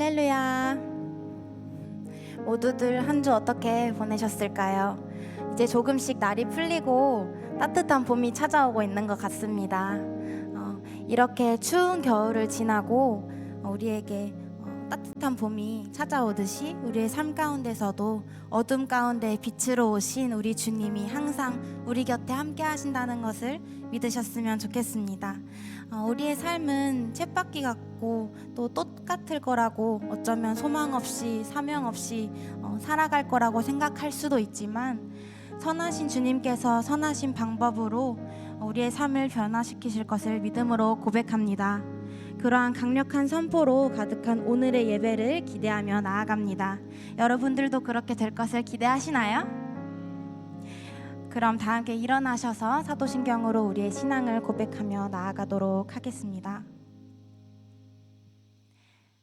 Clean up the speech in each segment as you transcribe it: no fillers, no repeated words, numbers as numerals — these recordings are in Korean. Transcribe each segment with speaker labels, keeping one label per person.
Speaker 1: 할렐루야. 모두들 한 주 어떻게 보내셨을까요? 이제 조금씩 날이 풀리고 따뜻한 봄이 찾아오고 있는 것 같습니다. 이렇게 추운 겨울을 지나고 우리에게 따뜻한 봄이 찾아오듯이 우리의 삶 가운데서도 어둠 가운데 빛으로 오신 우리 주님이 항상 우리 곁에 함께 하신다는 것을 믿으셨으면 좋겠습니다. 우리의 삶은 쳇바퀴 같고 또 똑같을 거라고, 어쩌면 소망 없이 사명 없이 살아갈 거라고 생각할 수도 있지만, 선하신 주님께서 선하신 방법으로 우리의 삶을 변화시키실 것을 믿음으로 고백합니다. 그러한 강력한 선포로 가득한 오늘의 예배를 기대하며 나아갑니다. 여러분들도 그렇게 될 것을 기대하시나요? 그럼 다 함께 일어나셔서 사도신경으로 우리의 신앙을 고백하며 나아가도록 하겠습니다.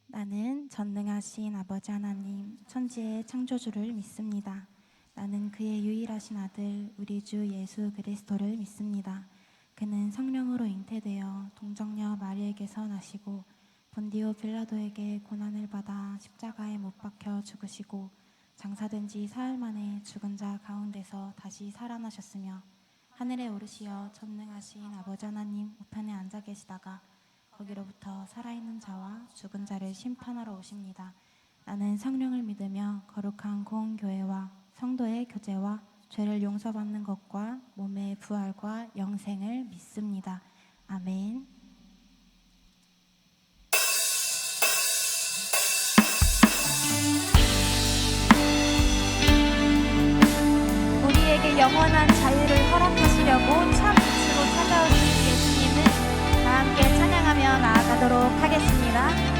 Speaker 1: 나는 전능하신 아버지 하나님, 천지의 창조주를 믿습니다. 나는 그의 유일하신 아들 우리 주 예수 그리스도를 믿습니다. 그는 성령으로 잉태되어 동정녀 마리에게서 나시고 본디오 빌라도에게 고난을 받아 십자가에 못 박혀 죽으시고 장사된 지 사흘 만에 죽은 자 가운데서 다시 살아나셨으며 하늘에 오르시어 전능하신 아버지 하나님 우편에 앉아 계시다가 거기로부터 살아있는 자와 죽은 자를 심판하러 오십니다. 나는 성령을 믿으며 거룩한 공교회와 성도의 교제와 죄를 용서받는 것과 몸의 부활과 영생을 믿습니다. 아멘. 우리에게 영원한 자유를 허락하시려고 참 빛으로 찾아오신 예수님을 다 함께 찬양하며 나아가도록 하겠습니다.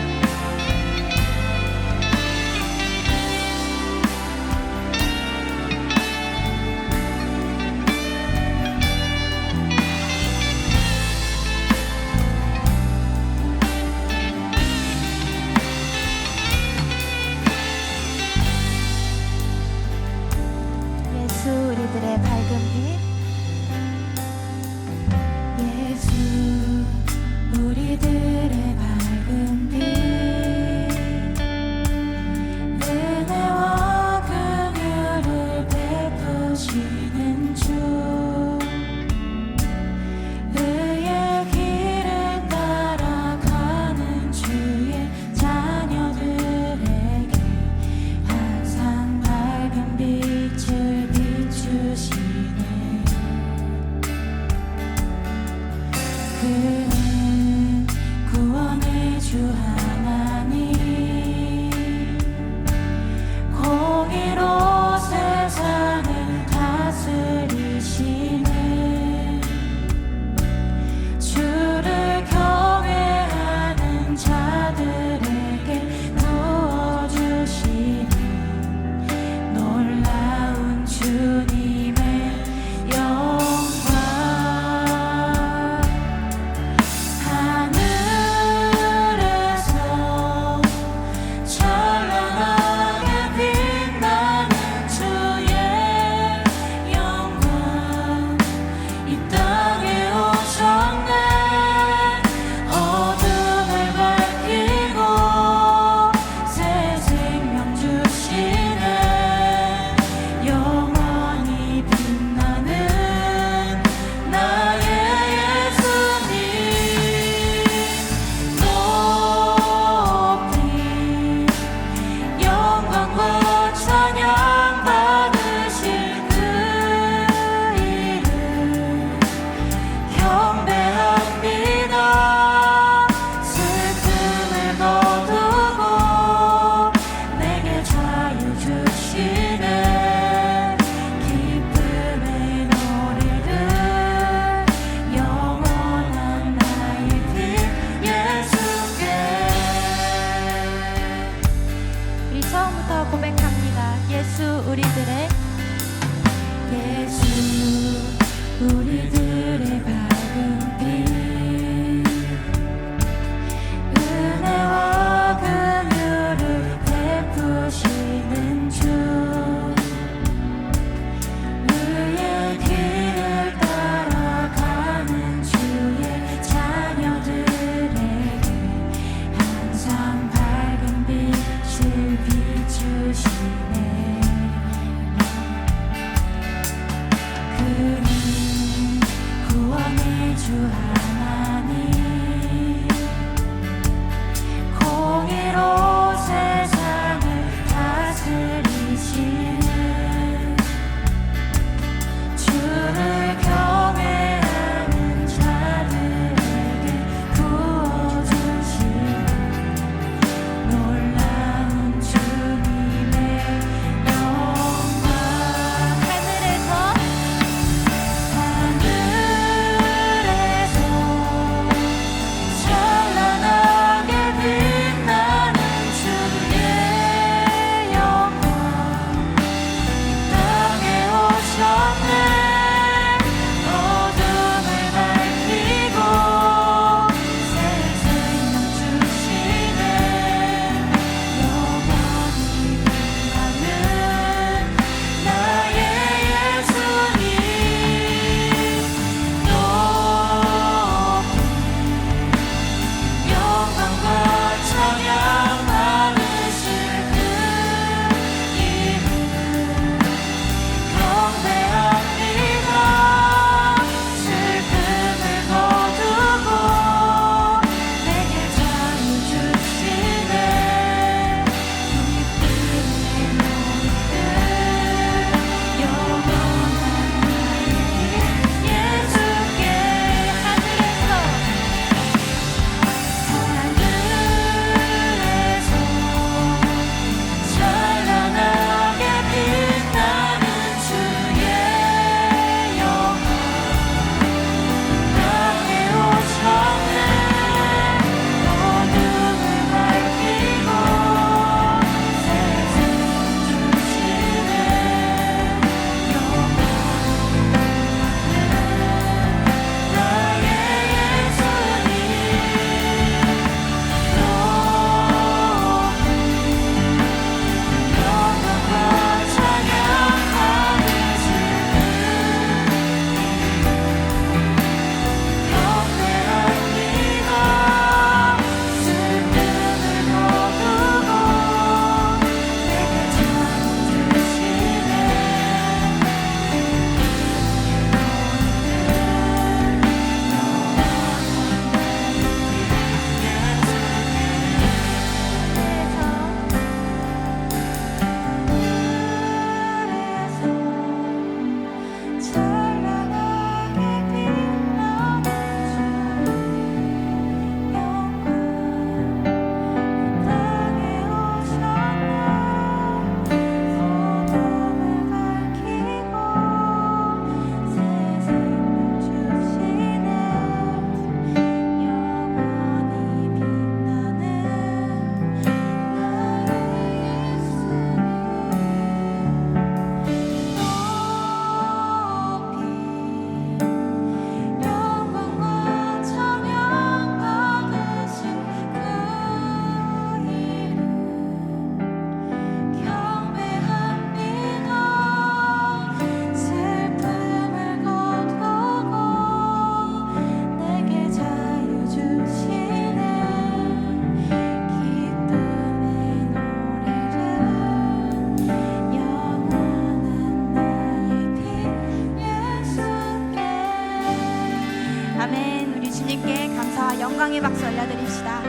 Speaker 1: 영광의 박수 올려드립시다.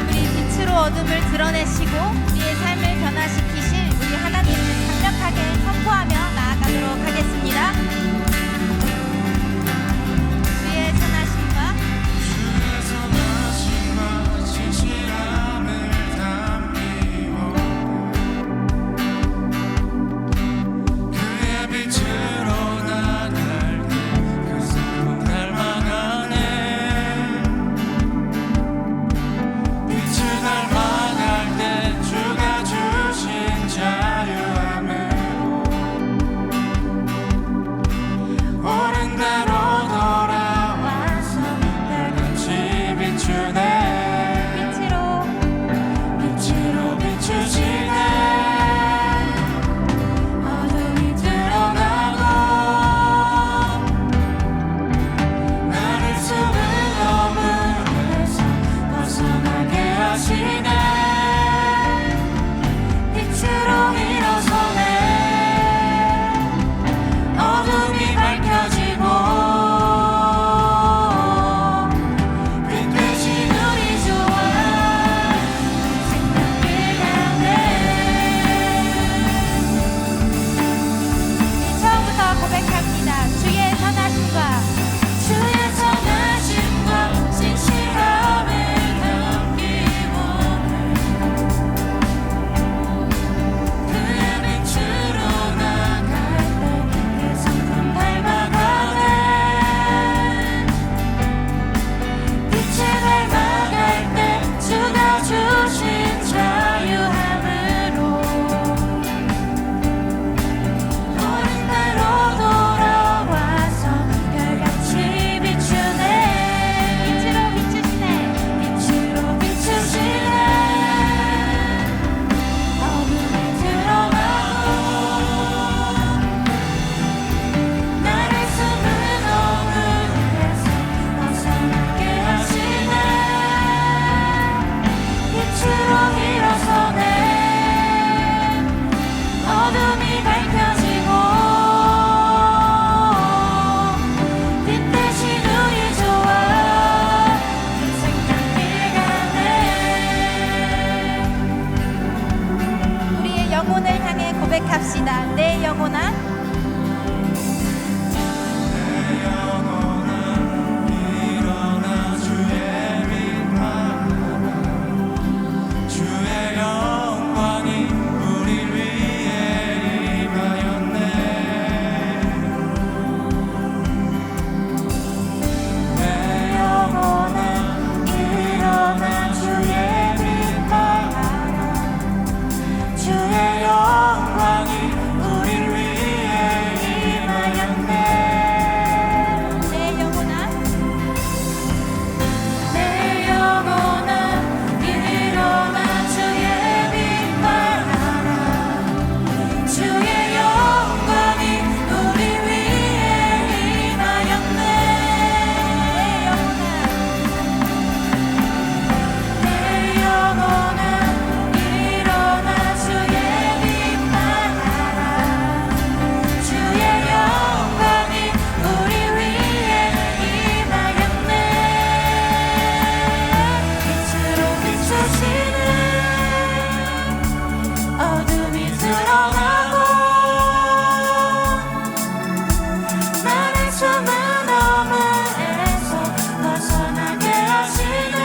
Speaker 1: 우리 빛으로 어둠을 드러내시고 우리의 삶을 변화시키실 우리 하나님을 강력하게 선포하며 나아가도록 하겠습니다. 주의 선하심과
Speaker 2: 진실함을 담기고 그의 빛으로 나갈 그 성품 닮아가네. 빛을 닮아갈 때 주가 주신 자유함으로 옳은 대로 돌아와서 날같이 비추네. 빛으로 비추시네. 어둠이 드러나고 나를 숨은 어둠에서 벗어나게 하시네. 빛으로 일어서네. 어둠이 밝혀지고 빛 대신 우리 좋아 생각이 가네.
Speaker 1: 처음부터 고백합니다. 주의 선하심과
Speaker 2: 진실함을 남기고 그의 빛으로 나갈 때 그 성품 닮아가네. 빛을 닮아갈 때 주가 주신 자유함으로 옳은 대로 돌아와서 별같이 비추네.
Speaker 1: 빛으로 비추시네.
Speaker 2: 빛으로 비추시네. 어둠이 드러나고 나를 숨은 어둠에서 벗어나게 하시네. 빛으로 일어서네. 어둠이 밝혀지고 빛 대신 우리 좋아 생각이 가네.
Speaker 1: 우리의 영혼을 향해 고백합시다. 내 영혼아
Speaker 2: 내 영혼아 일어나 주의 빛 바라라. 주의 영광이 우리 위에 임하였네. 내 영혼아 일어나 주의 빛 바라라. 주의 영광이 우리 위에 임하였네.
Speaker 1: 내 영혼아
Speaker 2: 내 영혼아 일어나 주의 빛 바라라. 주의 영광이 우리 위에 임하였네. 내 영혼아 일어나 주의 빛 바라라. 주의 영광이 우리 위에 임하였네. 빛으로 비추시네. 어둠이 드러나고 나를 숨은 어둠에서 벗어나게 하시네.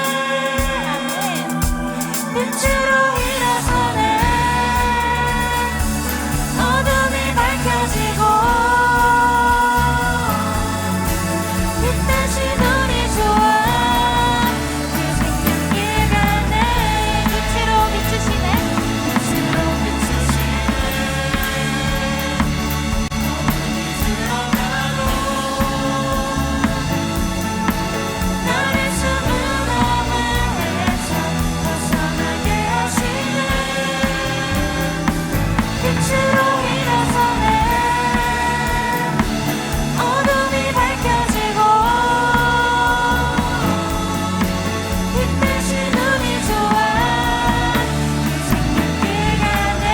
Speaker 2: 빛으로 일어서네. 어둠이 밝혀지고 빛 대신 우리 좋아 그 생각이 가네.
Speaker 1: 빛으로 비추시네.
Speaker 2: 빛으로 비추시네. 드러나고 나를 숨은 어둠에서 벗어나게 하시네. 빛으로 일어서네. 어둠이 밝혀지고 빛 대신 우리 좋아 그 생각이 가네.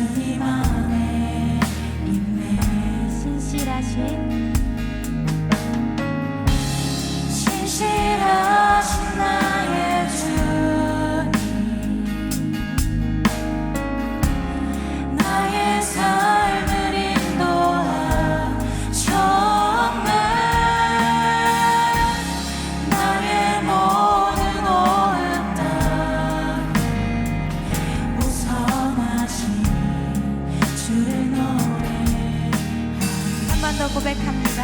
Speaker 2: 주님 안에 있네.
Speaker 1: 신실하신
Speaker 2: 신실하신 나의 주님, 나의 삶을 인도하셨네. 나의 모든 오흡 다 우선하신 주를 노래하리.
Speaker 1: 한 번 더 고백합니다.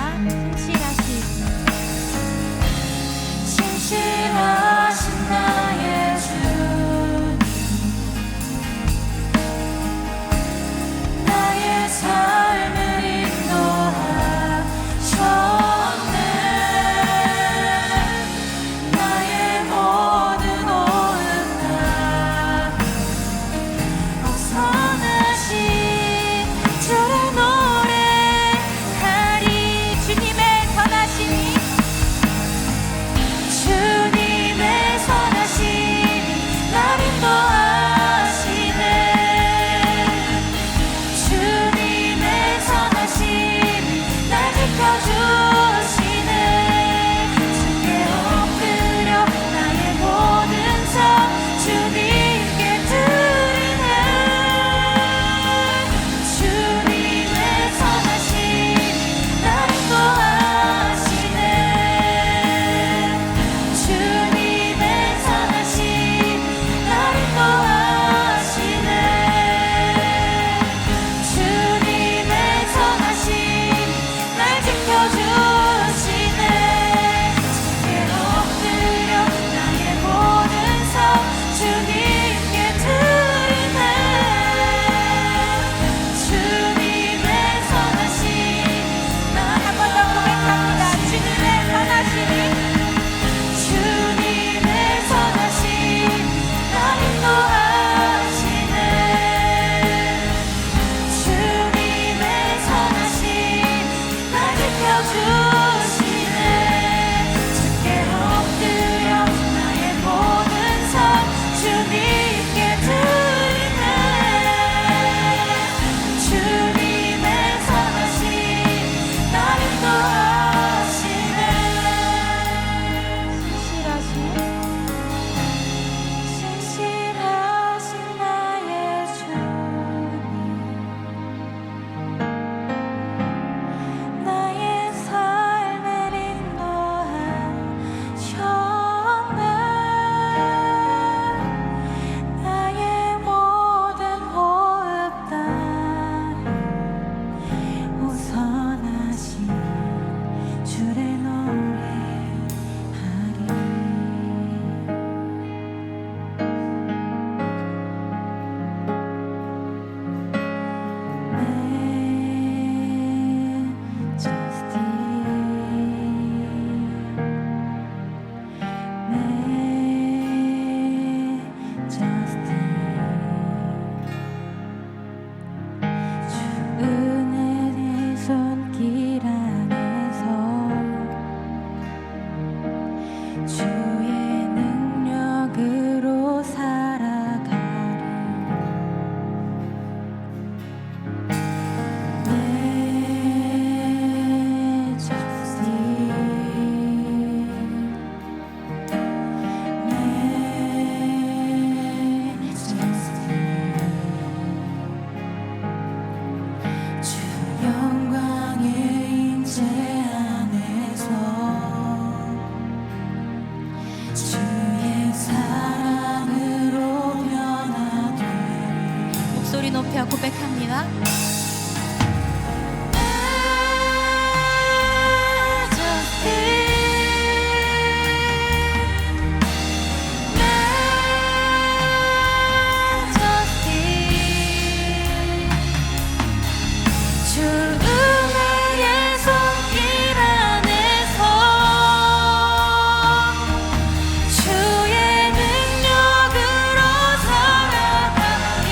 Speaker 1: 신실하신
Speaker 2: 신실하신 나의 주님, 나의 삶을 인도하셨네. 나의 모든 오흡 다 우선하신 주를 노래하리. 주님의 선하심이 주님의 선하심이 날 인도하시네. 주님의 선하심이 날 지켜주시네. 주께 엎드려 나의 모든 삶 주님께 드리네. 주님의 선하심이 날 인도하시네. 주님의 선하심이 날 인도하시네. 주님의 선하심이 날 지켜주시네. 주께 엎드려 나의 모든 삶 주님께 드리네. 주님의 선하심이 날
Speaker 1: 한 번 더 고백합니다. 주님의 선하심이
Speaker 2: 주님의 선하심 날 인도하시네. 주님의 선하심 날 지켜주시네. 주께 엎드려 나의 모든 삶 주님께 드리네. 주님의 선하심 날 인도하시네. 신실하신 나의 주님, 나의 삶을 인도하셨네. 나의 모든 호흡 다 우선하신 주를 노래하리. 주 은혜의 손길 안에서 주의 능력으로 살아가리. 주 영광의 임재 안에서 주의 사랑으로 변화되리.
Speaker 1: 목소리 높여 고백합니다.
Speaker 2: 주 은혜의 손길 안에서 주의 능력으로 살아가리.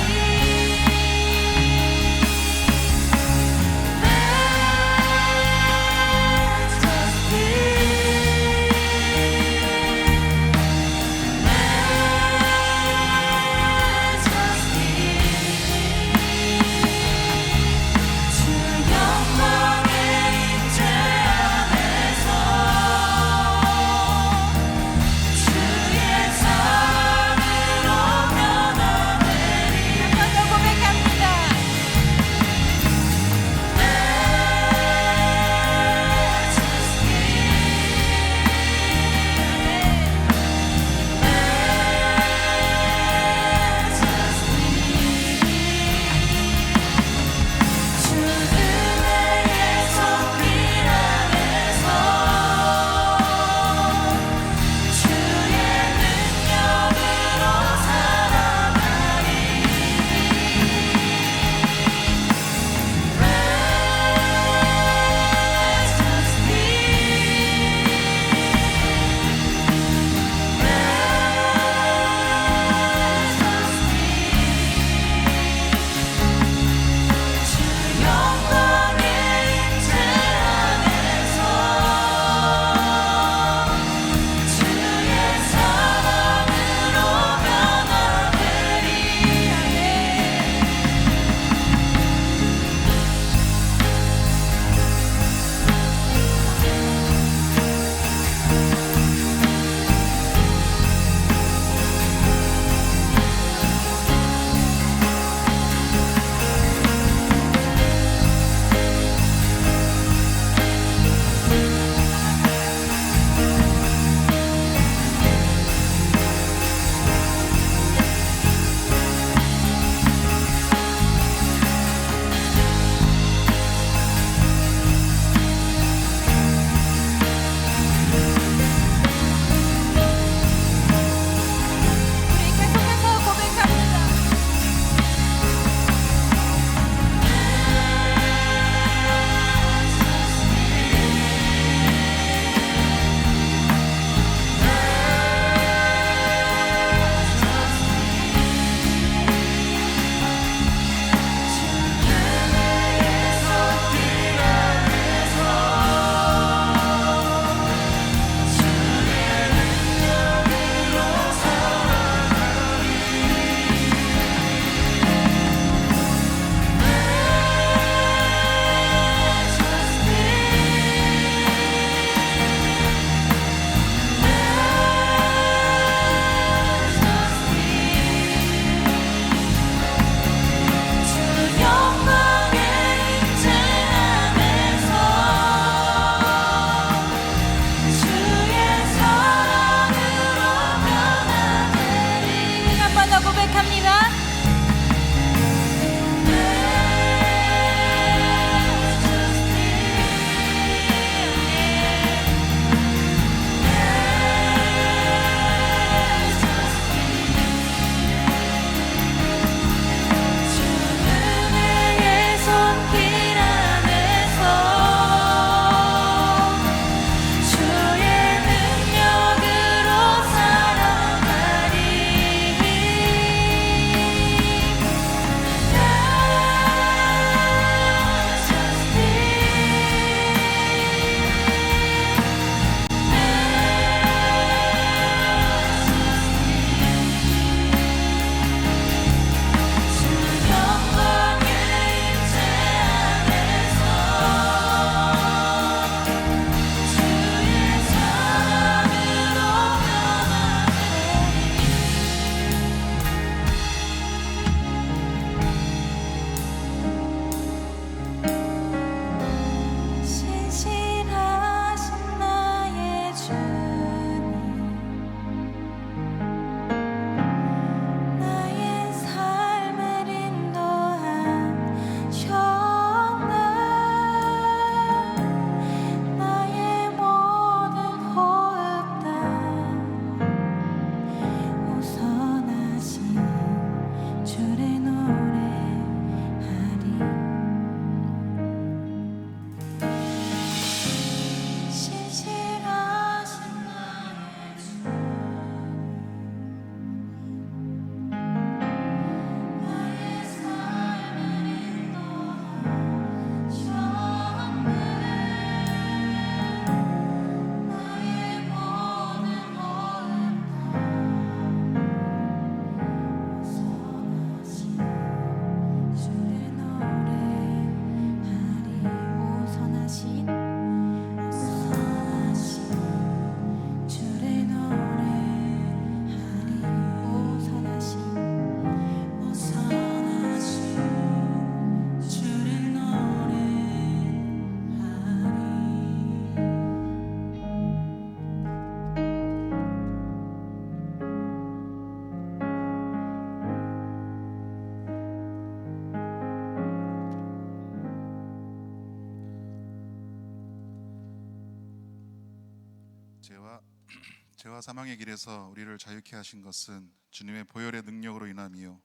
Speaker 3: 죄와 사망의 길에서 우리를 자유케 하신 것은 주님의 보혈의 능력으로 인함이요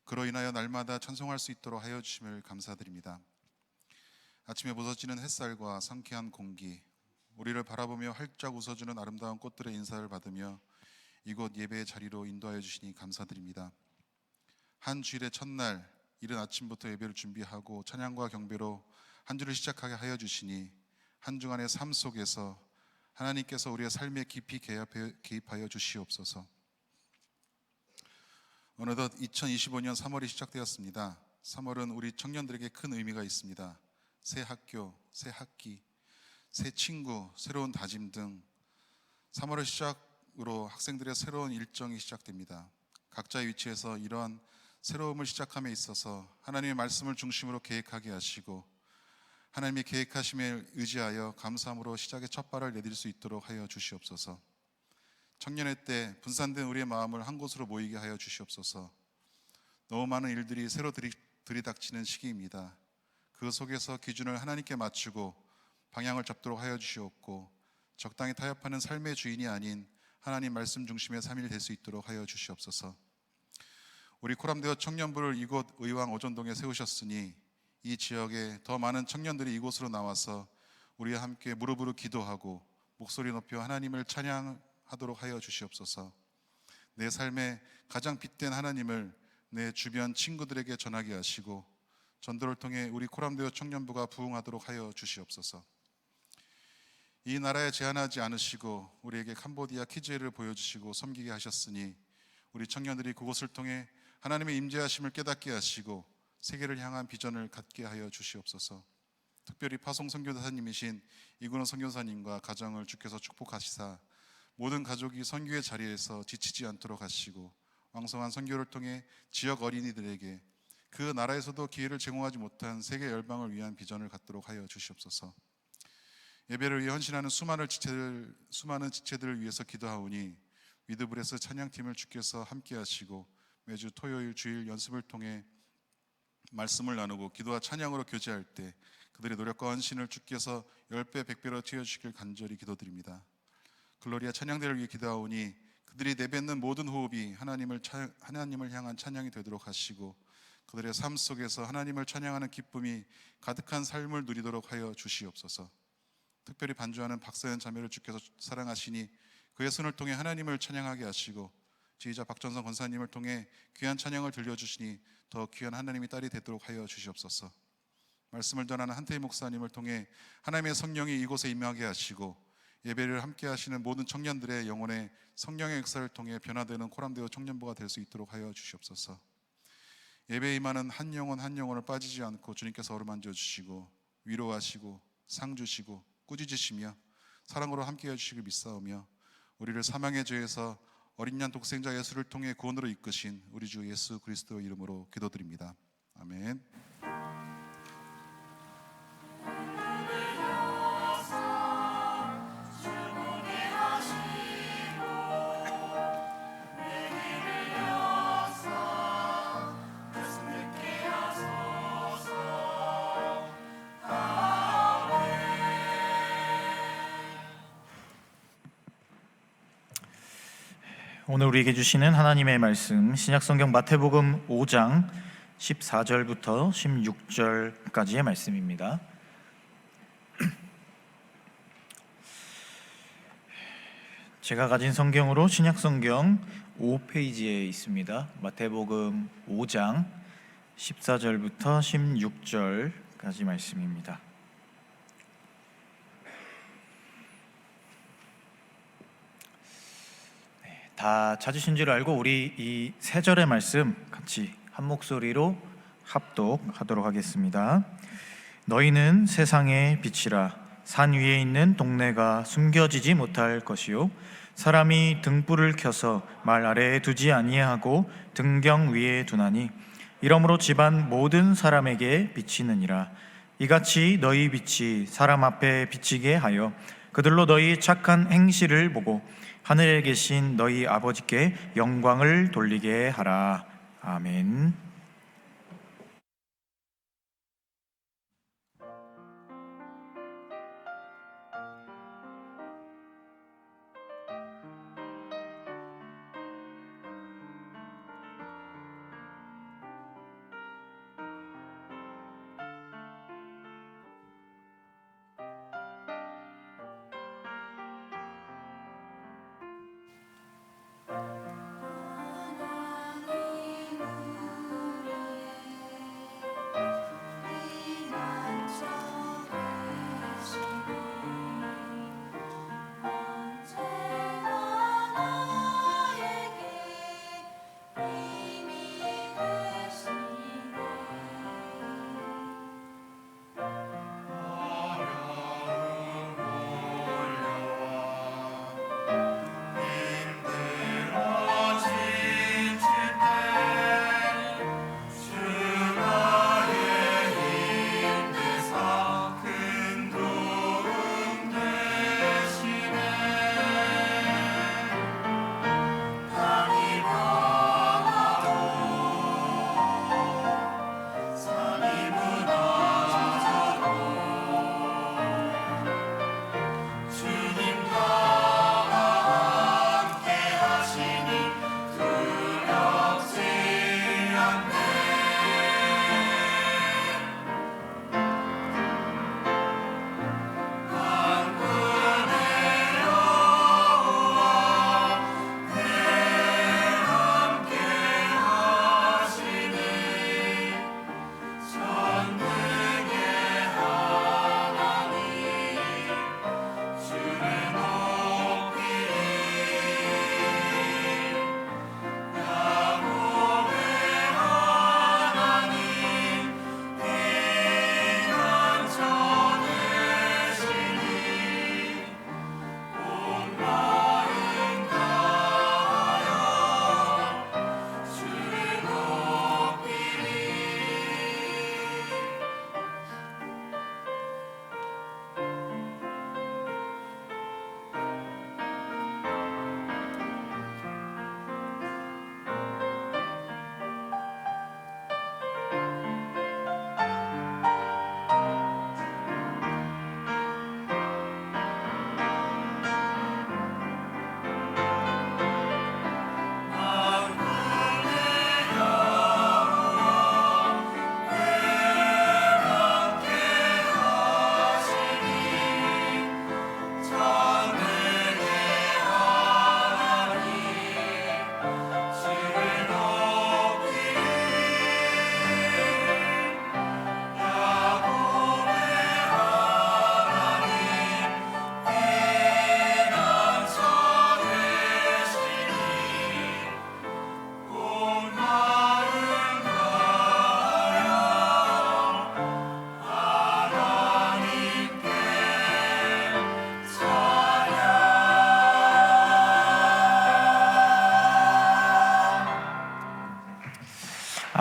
Speaker 3: 그로 인하여 날마다 찬송할 수 있도록 하여 주심을 감사드립니다. 아침에 부서지는 햇살과 상쾌한 공기, 우리를 바라보며 활짝 웃어주는 아름다운 꽃들의 인사를 받으며 이곳 예배의 자리로 인도하여 주시니 감사드립니다. 한 주일의 첫날 이른 아침부터 예배를 준비하고 찬양과 경배로 한 주를 시작하게 하여 주시니 한 주간의 삶 속에서 하나님께서 우리의 삶에 깊이 개입하여 주시옵소서. 어느덧 2025년 3월이 시작되었습니다. 3월은 우리 청년들에게 큰 의미가 있습니다. 새 학교, 새 학기, 새 친구, 새로운 다짐 등 3월을 시작으로 학생들의 새로운 일정이 시작됩니다. 각자의 위치에서 이러한 새로움을 시작함에 있어서 하나님의 말씀을 중심으로 계획하게 하시고 하나님의 계획하심에 의지하여 감사함으로 시작의 첫 발을 내딜 수 있도록 하여 주시옵소서. 청년의 때 분산된 우리의 마음을 한 곳으로 모이게 하여 주시옵소서. 너무 많은 일들이 새로 들이닥치는 시기입니다. 그 속에서 기준을 하나님께 맞추고 방향을 잡도록 하여 주시옵고 적당히 타협하는 삶의 주인이 아닌 하나님 말씀 중심의 삶이 될 수 있도록 하여 주시옵소서. 우리 코람대어 청년부를 이곳 의왕 오전동에 세우셨으니 이 지역에 더 많은 청년들이 이곳으로 나와서 우리와 함께 무릎으로 기도하고 목소리 높여 하나님을 찬양하도록 하여 주시옵소서. 내 삶에 가장 빛된 하나님을 내 주변 친구들에게 전하게 하시고 전도를 통해 우리 코람대어 청년부가 부흥하도록 하여 주시옵소서. 이 나라에 제한하지 않으시고 우리에게 캄보디아 키즈회를 보여주시고 섬기게 하셨으니 우리 청년들이 그곳을 통해 하나님의 임재하심을 깨닫게 하시고 세계를 향한 비전을 갖게 하여 주시옵소서. 특별히 파송 선교사님이신 이근호 선교사님과 가정을 주께서 축복하시사 모든 가족이 선교의 자리에서 지치지 않도록 하시고 왕성한 선교를 통해 지역 어린이들에게 그 나라에서도 기회를 제공하지 못한 세계 열방을 위한 비전을 갖도록 하여 주시옵소서. 예배를 위해 헌신하는 수많은 지체들을 위해서 기도하오니 위드브레스 찬양팀을 주께서 함께 하시고 매주 토요일 주일 연습을 통해 말씀을 나누고 기도와 찬양으로 교제할 때 그들의 노력과 헌신을 주께서 10배 100배로 튀어주시길 간절히 기도드립니다. 글로리아 찬양대를 위해 기도하오니 그들이 내뱉는 모든 호흡이 하나님을 향한 찬양이 되도록 하시고 그들의 삶 속에서 하나님을 찬양하는 기쁨이 가득한 삶을 누리도록 하여 주시옵소서. 특별히 반주하는 박서연 자매를 주께서 사랑하시니 그의 손을 통해 하나님을 찬양하게 하시고 지휘자 박전성 권사님을 통해 귀한 찬양을 들려주시니 더 귀한 하나님의 딸이 되도록 하여 주시옵소서. 말씀을 전하는 한태희 목사님을 통해 하나님의 성령이 이곳에 임하게 하시고 예배를 함께 하시는 모든 청년들의 영혼에 성령의 역사를 통해 변화되는 코람데오 청년부가 될 수 있도록 하여 주시옵소서. 예배에 임하는 한 영혼을 빠지지 않고 주님께서 어루만져 주시고 위로하시고 상 주시고 꾸짖으시며 사랑으로 함께 해주시길 믿사오며 우리를 사망의 죄에서 어린 양 독생자 예수를 통해 구원으로 이끄신 우리 주 예수 그리스도 이름으로 기도드립니다. 아멘.
Speaker 4: 오늘 우리에게 주시는 하나님의 말씀 신약성경 마태복음 5장 14절부터 16절까지의 말씀입니다. 제가 가진 성경으로 신약성경 5페이지에 있습니다. 마태복음 5장 14절부터 16절까지 말씀입니다. 다 찾으신 줄 알고 우리 이 세 절의 말씀 같이 한 목소리로 합독하도록 하겠습니다. 너희는 세상의 빛이라. 산 위에 있는 동네가 숨겨지지 못할 것이요 사람이 등불을 켜서 말 아래에 두지 아니하고 등경 위에 두나니 이러므로 집안 모든 사람에게 비치느니라. 이같이 너희 빛이 사람 앞에 비치게 하여 그들로 너희 착한 행실을 보고 하늘에 계신 너희 아버지께 영광을 돌리게 하라. 아멘.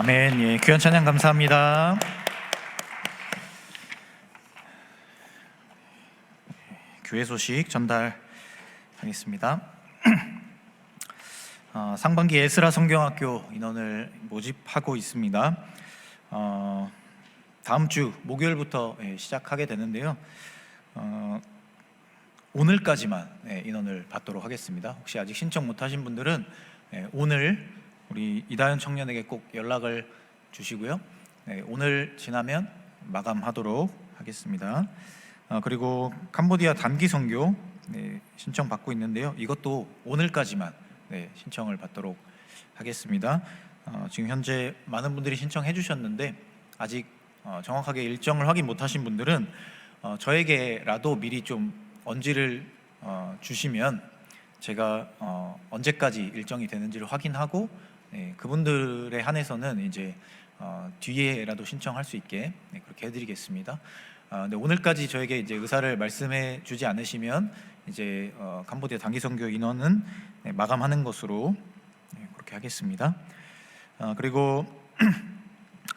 Speaker 4: 아멘. 예, 귀한 찬양 감사합니다. 교회 소식 전달하겠습니다. 상반기 에스라 성경학교 인원을 모집하고 있습니다. 다음 주 목요일부터 시작하게 되는데요. 오늘까지만 인원을 받도록 하겠습니다. 혹시 아직 신청 못하신 분들은 오늘 우리 이다현 청년에게 꼭 연락을 주시고요. 오늘 지나면 마감하도록 하겠습니다. 그리고 캄보디아 단기 선교 신청 받고 있는데요. 이것도 오늘까지만 신청을 받도록 하겠습니다. 지금 현재 많은 분들이 신청해 주셨는데 아직 정확하게 일정을 확인 못하신 분들은 저에게라도 미리 좀 언지를 주시면 제가 언제까지 일정이 되는지를 확인하고 그분들에 한해서는 이제 뒤에라도 신청할 수 있게 그렇게 해드리겠습니다. 근데 오늘까지 저에게 이제 의사를 말씀해 주지 않으시면 이제 캄보디아 단기 선교 인원은 마감하는 것으로 그렇게 하겠습니다. 그리고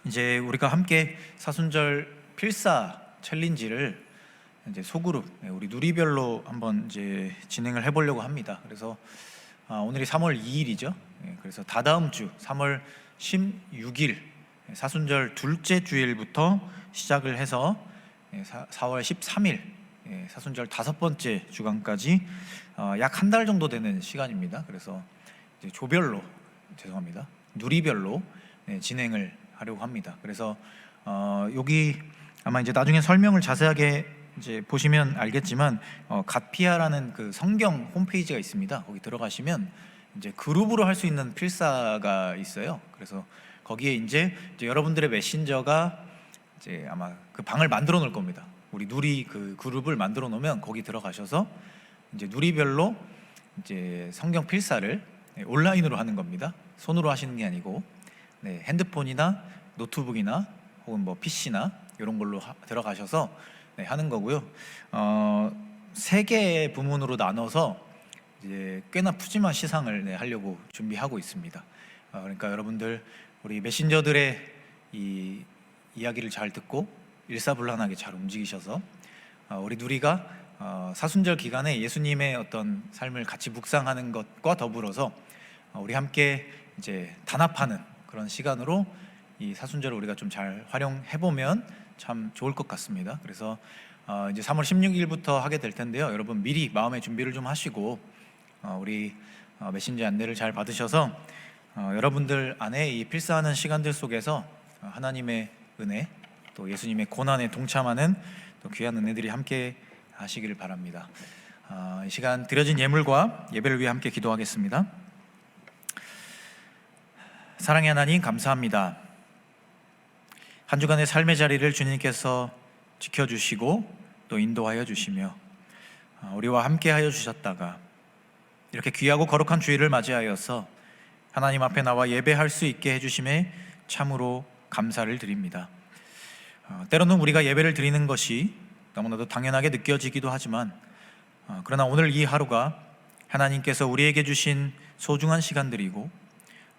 Speaker 4: 이제 우리가 함께 사순절 필사 챌린지를 이제 소그룹 우리 누리별로 한번 이제 진행을 해보려고 합니다. 그래서 오늘이 3월 2일이죠. 그래서 다다음 주 3월 16일 사순절 둘째 주일부터 시작을 해서 4월 13일 사순절 5번째 주간까지 약 한 달 정도 되는 시간입니다. 그래서 이제 조별로 누리별로 진행을 하려고 합니다. 그래서 여기 아마 이제 나중에 설명을 자세하게 이제 보시면 알겠지만 갓피아라는 그 성경 홈페이지가 있습니다. 거기 들어가시면 이제 그룹으로 할 수 있는 필사가 있어요. 그래서 거기에 이제 여러분들의 메신저가 이제 아마 그 방을 만들어 놓을 겁니다. 우리 누리 그 그룹을 만들어 놓으면 거기 들어가셔서 이제 누리별로 이제 성경 필사를 온라인으로 하는 겁니다. 손으로 하시는 게 아니고 핸드폰이나 노트북이나 혹은 뭐 PC나 이런 걸로 들어가셔서 하는 거고요. 3개의 부문으로 나눠서 이제 꽤나 푸짐한 시상을 하려고 준비하고 있습니다. 그러니까 여러분들 우리 메신저들의 이 이야기를 잘 듣고 일사불란하게 잘 움직이셔서 우리 누리가 사순절 기간에 예수님의 어떤 삶을 같이 묵상하는 것과 더불어서 우리 함께 이제 단합하는 그런 시간으로 이 사순절을 우리가 좀 잘 활용해 보면 참 좋을 것 같습니다. 그래서 이제 3월 16일부터 하게 될 텐데요. 여러분 미리 마음의 준비를 좀 하시고 우리 메신저 안내를 잘 받으셔서 여러분들 안에 이 필사하는 시간들 속에서 하나님의 은혜 또 예수님의 고난에 동참하는 또 귀한 은혜들이 함께 하시기를 바랍니다. 이 시간 드려진 예물과 예배를 위해 함께 기도하겠습니다. 사랑의 하나님 감사합니다. 한 주간의 삶의 자리를 주님께서 지켜주시고 또 인도하여 주시며 우리와 함께하여 주셨다가 이렇게 귀하고 거룩한 주일을 맞이하여서 하나님 앞에 나와 예배할 수 있게 해주심에 참으로 감사를 드립니다. 때로는 우리가 예배를 드리는 것이 너무나도 당연하게 느껴지기도 하지만 그러나 오늘 이 하루가 하나님께서 우리에게 주신 소중한 시간들이고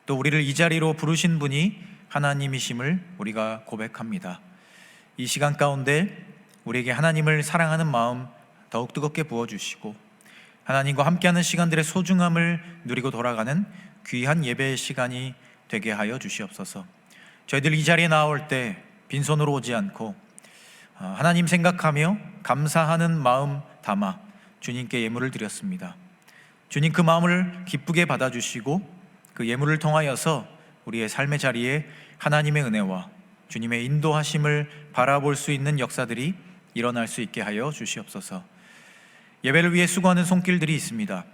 Speaker 4: 또 우리를 이 자리로 부르신 분이 하나님이심을 우리가 고백합니다. 이 시간 가운데 우리에게 하나님을 사랑하는 마음 더욱 뜨겁게 부어주시고 하나님과 함께하는 시간들의 소중함을 누리고 돌아가는 귀한 예배의 시간이 되게 하여 주시옵소서. 저희들 이 자리에 나올 때 빈손으로 오지 않고 하나님 생각하며 감사하는 마음 담아 주님께 예물을 드렸습니다. 주님 그 마음을 기쁘게 받아주시고 그 예물을 통하여서 우리의 삶의 자리에 하나님의 은혜와 주님의 인도하심을 바라볼 수 있는 역사들이 일어날 수 있게 하여 주시옵소서. 예배를 위해 수고하는 손길들이 있습니다.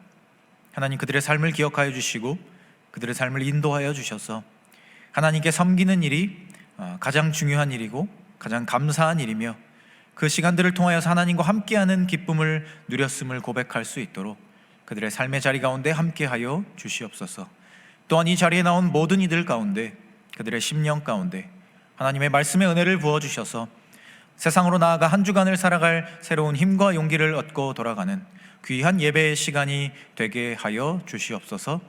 Speaker 4: 하나님 그들의 삶을 기억하여 주시고 그들의 삶을 인도하여 주셔서 하나님께 섬기는 일이 가장 중요한 일이고 가장 감사한 일이며 그 시간들을 통하여서 하나님과 함께하는 기쁨을 누렸음을 고백할 수 있도록 그들의 삶의 자리 가운데 함께하여 주시옵소서. 또한 이 자리에 나온 모든 이들 가운데 그들의 심령 가운데 하나님의 말씀의 은혜를 부어주셔서 세상으로 나아가 한 주간을 살아갈 새로운 힘과 용기를 얻고 돌아가는 귀한 예배의 시간이 되게 하여 주시옵소서.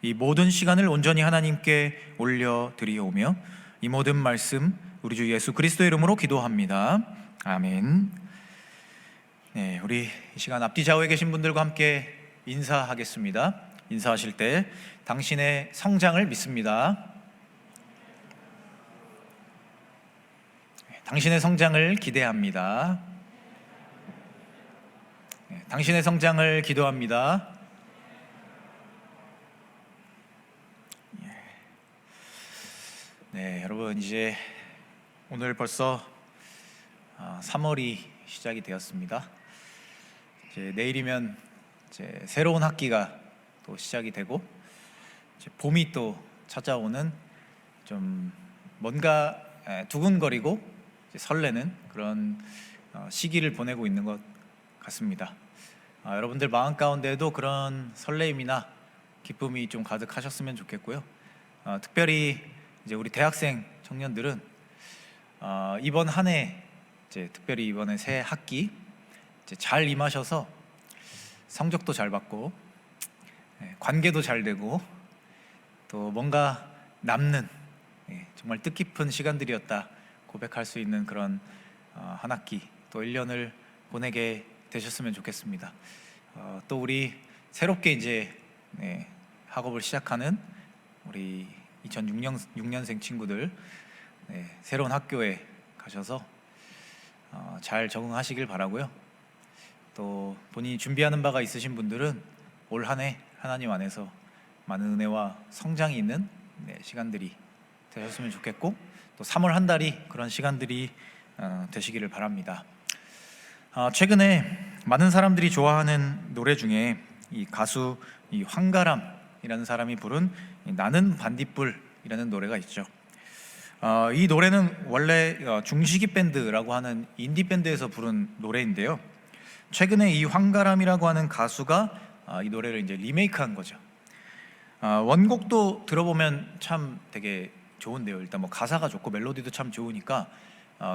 Speaker 4: 이 모든 시간을 온전히 하나님께 올려드리오며 이 모든 말씀 우리 주 예수 그리스도의 이름으로 기도합니다. 아멘. 네, 우리 이 시간 앞뒤 좌우에 계신 분들과 함께 인사하겠습니다. 인사하실 때 당신의 성장을 믿습니다. 당신의 성장을 기대합니다. 당신의 성장을 기도합니다. 네, 여러분 이제 오늘 벌써 3월이 시작이 되었습니다. 이제 내일이면 이제 새로운 학기가 또 시작이 되고 이제 봄이 또 찾아오는 좀 뭔가 두근거리고 이제 설레는 그런 시기를 보내고 있는 것 같습니다. 여러분들 마음 가운데도 그런 설레임이나 기쁨이 좀 가득하셨으면 좋겠고요. 특별히 이제 우리 대학생 청년들은 이번 한 해 이제 특별히 이번에 새 학기 이제 잘 임하셔서 성적도 잘 받고 관계도 잘 되고 또 뭔가 남는 정말 뜻깊은 시간들이었다 고백할 수 있는 그런 한 학기 또 1년을 보내게 되셨으면 좋겠습니다. 또 우리 새롭게 이제 학업을 시작하는 우리 2006년생 친구들 새로운 학교에 가셔서 잘 적응하시길 바라고요. 또 본인이 준비하는 바가 있으신 분들은 올 한 해 하나님 안에서 많은 은혜와 성장이 있는 시간들이 되셨으면 좋겠고 또 3월 한 달이 그런 시간들이 되시기를 바랍니다. 최근에 많은 사람들이 좋아하는 노래 중에 이 가수 이 황가람이라는 사람이 부른 나는 반딧불이라는 노래가 있죠. 이 노래는 원래 중시기 밴드라고 하는 인디 밴드에서 부른 노래인데요. 최근에 이 황가람이라고 하는 가수가 이 노래를 이제 리메이크한 거죠. 원곡도 들어보면 참 되게 좋은데요. 일단 뭐 가사가 좋고 멜로디도 참 좋으니까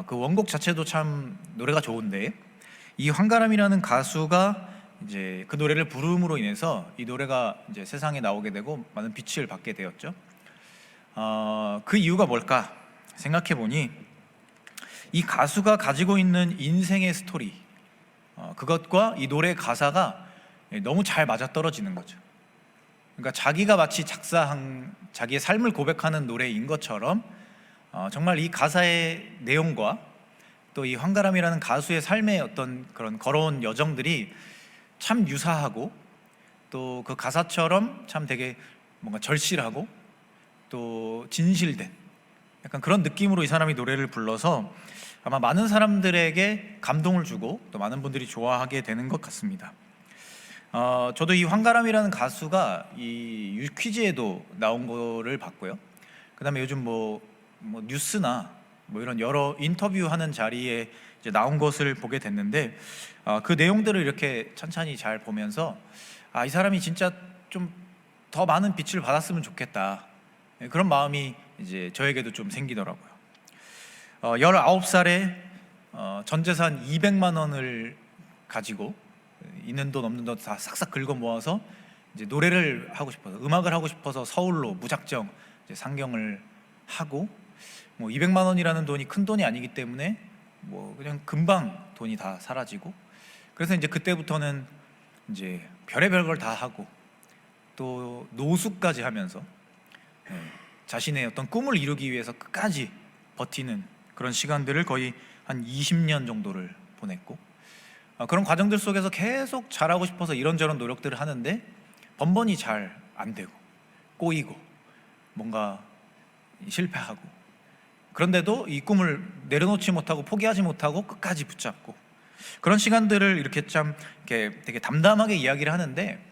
Speaker 4: 그 원곡 자체도 참 노래가 좋은데 이 황가람이라는 가수가 이제 그 노래를 부름으로 인해서 이 노래가 이제 세상에 나오게 되고 많은 빛을 받게 되었죠. 그 이유가 뭘까 생각해 보니 이 가수가 가지고 있는 인생의 스토리 그것과 이 노래 가사가 너무 잘 맞아떨어지는 거죠. 그러니까 자기가 마치 작사한 자기의 삶을 고백하는 노래인 것처럼 정말 이 가사의 내용과 또 이 황가람이라는 가수의 삶의 어떤 그런 걸어온 여정들이 참 유사하고 또 그 가사처럼 참 되게 뭔가 절실하고 또 진실된 약간 그런 느낌으로 이 사람이 노래를 불러서 아마 많은 사람들에게 감동을 주고 또 많은 분들이 좋아하게 되는 것 같습니다. 저도 이 황가람이라는 가수가 이 퀴즈에도 나온 거를 봤고요. 그다음에 요즘 뭐 뉴스나 뭐 이런 여러 인터뷰하는 자리에 이제 나온 것을 보게 됐는데 그 내용들을 이렇게 천천히 잘 보면서 이 사람이 진짜 좀 더 많은 빛을 받았으면 좋겠다 그런 마음이 이제 저에게도 좀 생기더라고요. 19살에 전 재산 200만 원을 가지고 있는 돈 없는 돈 다 싹싹 긁어 모아서 이제 노래를 하고 싶어서 음악을 하고 싶어서 서울로 무작정 이제 상경을 하고 뭐 200만 원이라는 돈이 큰 돈이 아니기 때문에 뭐 그냥 금방 돈이 다 사라지고 그래서 이제 그때부터는 이제 별의별 걸 다 하고 또 노숙까지 하면서 자신의 어떤 꿈을 이루기 위해서 끝까지 버티는 그런 시간들을 거의 한 20년 정도를 보냈고 그런 과정들 속에서 계속 잘하고 싶어서 이런저런 노력들을 하는데 번번이 잘 안 되고 꼬이고 뭔가 실패하고 그런데도 이 꿈을 내려놓지 못하고 포기하지 못하고 끝까지 붙잡고 그런 시간들을 이렇게 참 이렇게 되게 담담하게 이야기를 하는데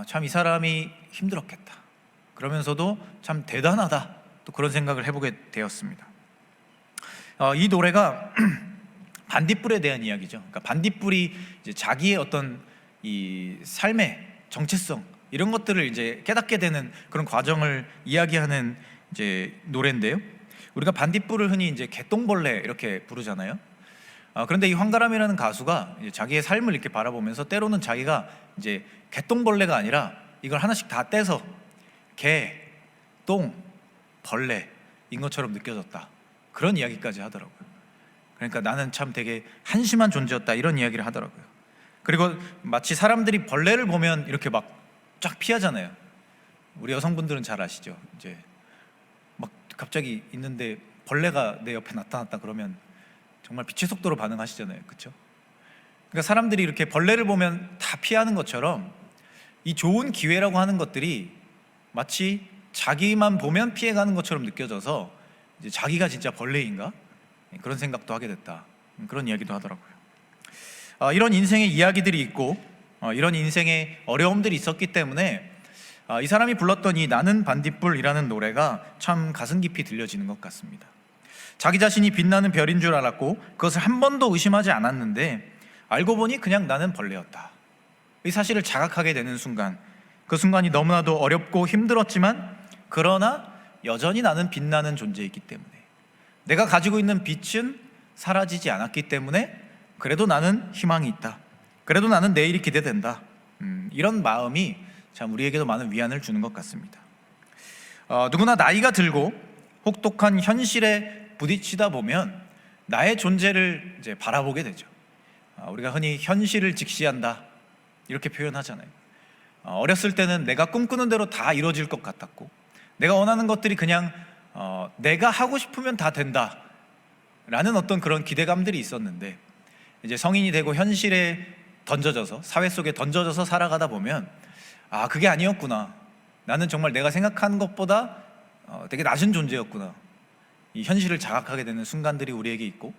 Speaker 4: 참 이 사람이 힘들었겠다 그러면서도 참 대단하다 또 그런 생각을 해보게 되었습니다. 이 노래가 반딧불에 대한 이야기죠. 그러니까 반딧불이 이제 자기의 어떤 이 삶의 정체성 이런 것들을 이제 깨닫게 되는 그런 과정을 이야기하는 이제 노래인데요. 우리가 반딧불을 흔히 이제 개똥벌레 이렇게 부르잖아요. 그런데 이 황가람이라는 가수가 이제 자기의 삶을 이렇게 바라보면서 때로는 자기가 이제 개똥벌레가 아니라 이걸 하나씩 다 떼서 개, 똥, 벌레인 것처럼 느껴졌다. 그런 이야기까지 하더라고요. 그러니까 나는 참 되게 한심한 존재였다, 이런 이야기를 하더라고요. 그리고 마치 사람들이 벌레를 보면 이렇게 막 쫙 피하잖아요. 우리 여성분들은 잘 아시죠? 이제 막 갑자기 있는데 벌레가 내 옆에 나타났다 그러면 정말 빛의 속도로 반응하시잖아요. 그렇죠? 그러니까 사람들이 이렇게 벌레를 보면 다 피하는 것처럼 이 좋은 기회라고 하는 것들이 마치 자기만 보면 피해가는 것처럼 느껴져서 이제 자기가 진짜 벌레인가? 그런 생각도 하게 됐다. 그런 이야기도 하더라고요. 이런 인생의 이야기들이 있고 이런 인생의 어려움들이 있었기 때문에 이 사람이 불렀던 이 나는 반딧불이라는 노래가 참 가슴 깊이 들려지는 것 같습니다. 자기 자신이 빛나는 별인 줄 알았고 그것을 한 번도 의심하지 않았는데 알고 보니 그냥 나는 벌레였다. 이 사실을 자각하게 되는 순간, 그 순간이 너무나도 어렵고 힘들었지만 그러나 여전히 나는 빛나는 존재이기 때문에, 내가 가지고 있는 빛은 사라지지 않았기 때문에 그래도 나는 희망이 있다. 그래도 나는 내일이 기대된다. 이런 마음이 참 우리에게도 많은 위안을 주는 것 같습니다. 누구나 나이가 들고 혹독한 현실에 부딪히다 보면 나의 존재를 이제 바라보게 되죠. 우리가 흔히 현실을 직시한다 이렇게 표현하잖아요. 어렸을 때는 내가 꿈꾸는 대로 다 이루어질 것 같았고, 내가 원하는 것들이 그냥 내가 하고 싶으면 다 된다 라는 어떤 그런 기대감들이 있었는데, 이제 성인이 되고 현실에 던져져서, 사회 속에 던져져서 살아가다 보면 그게 아니었구나, 나는 정말 내가 생각하는 것보다 되게 낮은 존재였구나, 이 현실을 자각하게 되는 순간들이 우리에게 있고,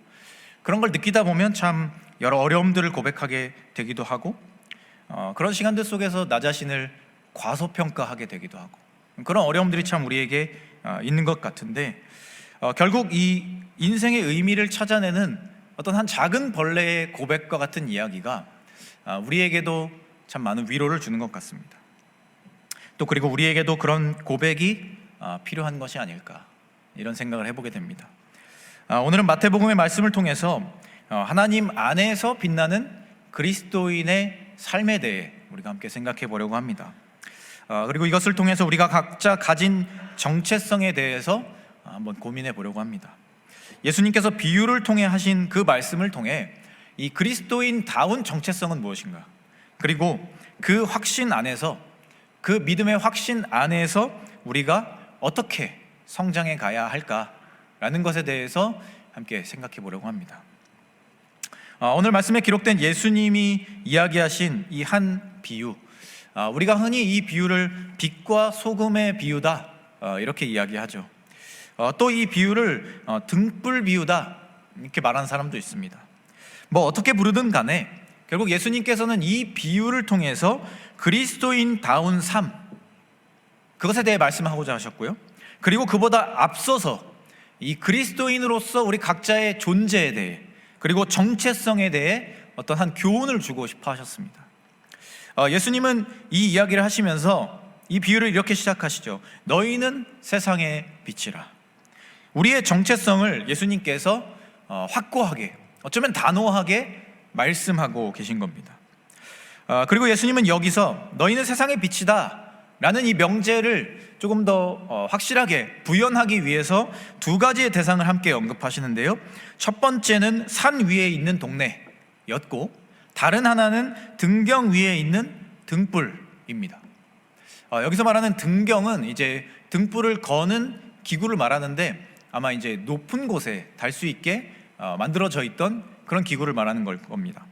Speaker 4: 그런 걸 느끼다 보면 참 여러 어려움들을 고백하게 되기도 하고, 그런 시간들 속에서 나 자신을 과소평가하게 되기도 하고, 그런 어려움들이 참 우리에게 있는 것 같은데, 결국 이 인생의 의미를 찾아내는 어떤 한 작은 벌레의 고백과 같은 이야기가 우리에게도 참 많은 위로를 주는 것 같습니다. 또 그리고 우리에게도 그런 고백이 필요한 것이 아닐까, 이런 생각을 해보게 됩니다. 오늘은 마태복음의 말씀을 통해서 하나님 안에서 빛나는 그리스도인의 삶에 대해 우리가 함께 생각해 보려고 합니다. 그리고 이것을 통해서 우리가 각자 가진 정체성에 대해서 한번 고민해 보려고 합니다. 예수님께서 비유를 통해 하신 그 말씀을 통해 이 그리스도인다운 정체성은 무엇인가, 그리고 그 확신 안에서, 그 믿음의 확신 안에서 우리가 어떻게 성장해 가야 할까라는 것에 대해서 함께 생각해 보려고 합니다. 오늘 말씀에 기록된 예수님이 이야기하신 이 한 비유, 우리가 흔히 이 비유를 빛과 소금의 비유다 이렇게 이야기하죠. 또 이 비유를 등불 비유다 이렇게 말하는 사람도 있습니다. 뭐 어떻게 부르든 간에 결국 예수님께서는 이 비유를 통해서 그리스도인다운 삶, 그것에 대해 말씀하고자 하셨고요, 그리고 그보다 앞서서 이 그리스도인으로서 우리 각자의 존재에 대해, 그리고 정체성에 대해 어떤 한 교훈을 주고 싶어 하셨습니다. 예수님은 이 이야기를 하시면서 이 비유를 이렇게 시작하시죠. 너희는 세상의 빛이라. 우리의 정체성을 예수님께서 확고하게, 어쩌면 단호하게 말씀하고 계신 겁니다. 그리고 예수님은 여기서 너희는 세상의 빛이다 라는 이 명제를 조금 더 확실하게 부연하기 위해서 두 가지의 대상을 함께 언급하시는데요, 첫 번째는 산 위에 있는 동네였고, 다른 하나는 등경 위에 있는 등불입니다. 여기서 말하는 등경은 이제 등불을 거는 기구를 말하는데, 아마 이제 높은 곳에 달 수 있게 만들어져 있던 그런 기구를 말하는 걸 겁니다.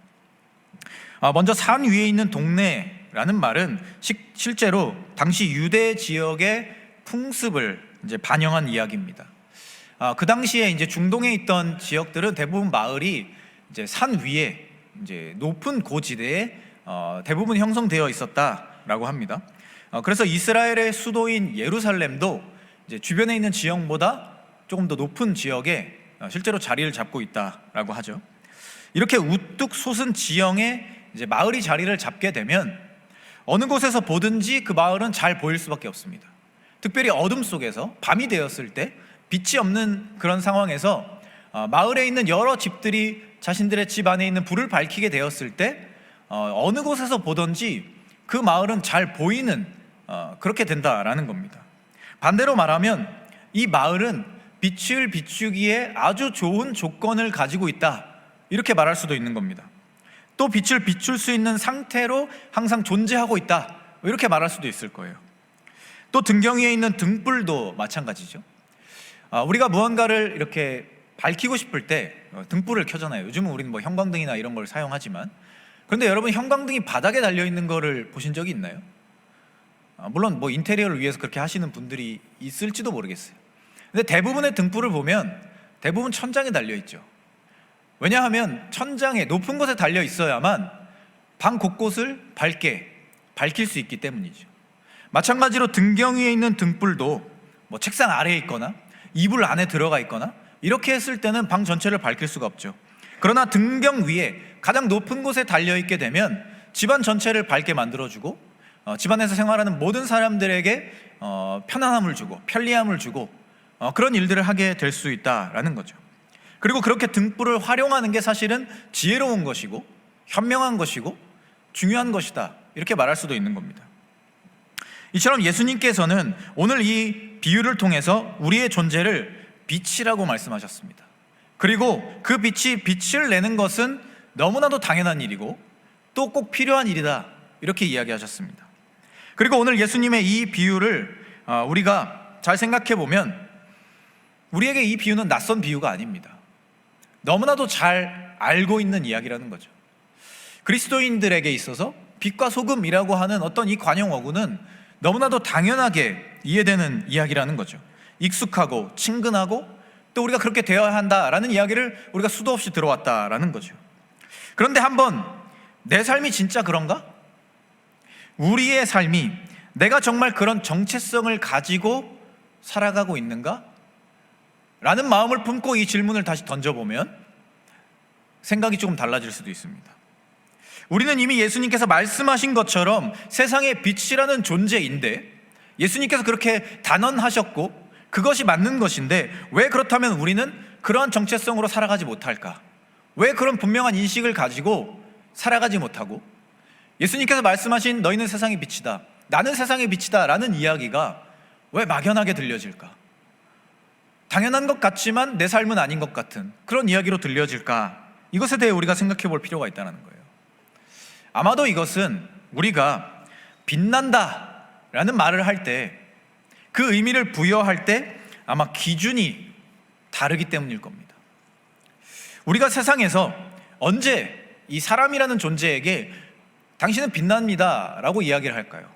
Speaker 4: 먼저 산 위에 있는 동네라는 말은 실제로 당시 유대 지역의 풍습을 이제 반영한 이야기입니다. 그 당시에 이제 중동에 있던 지역들은 대부분 마을이 이제 산 위에 이제 높은 고지대에 대부분 형성되어 있었다라고 합니다. 그래서 이스라엘의 수도인 예루살렘도 이제 주변에 있는 지역보다 조금 더 높은 지역에 실제로 자리를 잡고 있다라고 하죠. 이렇게 우뚝 솟은 지형에 이제 마을이 자리를 잡게 되면 어느 곳에서 보든지 그 마을은 잘 보일 수밖에 없습니다. 특별히 어둠 속에서 밤이 되었을 때 빛이 없는 그런 상황에서 마을에 있는 여러 집들이 자신들의 집 안에 있는 불을 밝히게 되었을 때 어느 곳에서 보든지 그 마을은 잘 보이는 그렇게 된다라는 겁니다. 반대로 말하면 이 마을은 빛을 비추기에 아주 좋은 조건을 가지고 있다, 이렇게 말할 수도 있는 겁니다. 또 빛을 비출 수 있는 상태로 항상 존재하고 있다, 이렇게 말할 수도 있을 거예요. 또 등경 위에 있는 등불도 마찬가지죠. 우리가 무언가를 이렇게 밝히고 싶을 때 등불을 켜잖아요. 요즘은 우리는 뭐 형광등이나 이런 걸 사용하지만, 그런데 여러분 형광등이 바닥에 달려 있는 거를 보신 적이 있나요? 물론 뭐 인테리어를 위해서 그렇게 하시는 분들이 있을지도 모르겠어요. 근데 대부분의 등불을 보면 대부분 천장에 달려 있죠. 왜냐하면 천장에 높은 곳에 달려 있어야만 방 곳곳을 밝힐 수 있기 때문이죠. 마찬가지로 등경 위에 있는 등불도 뭐 책상 아래에 있거나 이불 안에 들어가 있거나 이렇게 했을 때는 방 전체를 밝힐 수가 없죠. 그러나 등경 위에 가장 높은 곳에 달려 있게 되면 집안 전체를 밝게 만들어주고 집안에서 생활하는 모든 사람들에게 편안함을 주고 편리함을 주고 그런 일들을 하게 될 수 있다라는 거죠. 그리고 그렇게 등불을 활용하는 게 사실은 지혜로운 것이고 현명한 것이고 중요한 것이다, 이렇게 말할 수도 있는 겁니다. 이처럼 예수님께서는 오늘 이 비유를 통해서 우리의 존재를 빛이라고 말씀하셨습니다. 그리고 그 빛이 빛을 내는 것은 너무나도 당연한 일이고 또 꼭 필요한 일이다, 이렇게 이야기하셨습니다. 그리고 오늘 예수님의 이 비유를 우리가 잘 생각해 보면 우리에게 이 비유는 낯선 비유가 아닙니다. 너무나도 잘 알고 있는 이야기라는 거죠. 그리스도인들에게 있어서 빛과 소금이라고 하는 어떤 이 관용어구는 너무나도 당연하게 이해되는 이야기라는 거죠. 익숙하고 친근하고 또 우리가 그렇게 되어야 한다라는 이야기를 우리가 수도 없이 들어왔다라는 거죠. 그런데 한번 내 삶이 진짜 그런가? 우리의 삶이 내가 정말 그런 정체성을 가지고 살아가고 있는가? 라는 마음을 품고 이 질문을 다시 던져보면 생각이 조금 달라질 수도 있습니다. 우리는 이미 예수님께서 말씀하신 것처럼 세상의 빛이라는 존재인데, 예수님께서 그렇게 단언하셨고 그것이 맞는 것인데, 왜 그렇다면 우리는 그러한 정체성으로 살아가지 못할까? 왜 그런 분명한 인식을 가지고 살아가지 못하고 예수님께서 말씀하신 너희는 세상의 빛이다, 나는 세상의 빛이다 라는 이야기가 왜 막연하게 들려질까? 당연한 것 같지만 내 삶은 아닌 것 같은 그런 이야기로 들려질까? 이것에 대해 우리가 생각해 볼 필요가 있다는 거예요. 아마도 이것은 우리가 빛난다 라는 말을 할 때, 그 의미를 부여할 때 아마 기준이 다르기 때문일 겁니다. 우리가 세상에서 언제 이 사람이라는 존재에게 당신은 빛납니다 라고 이야기를 할까요?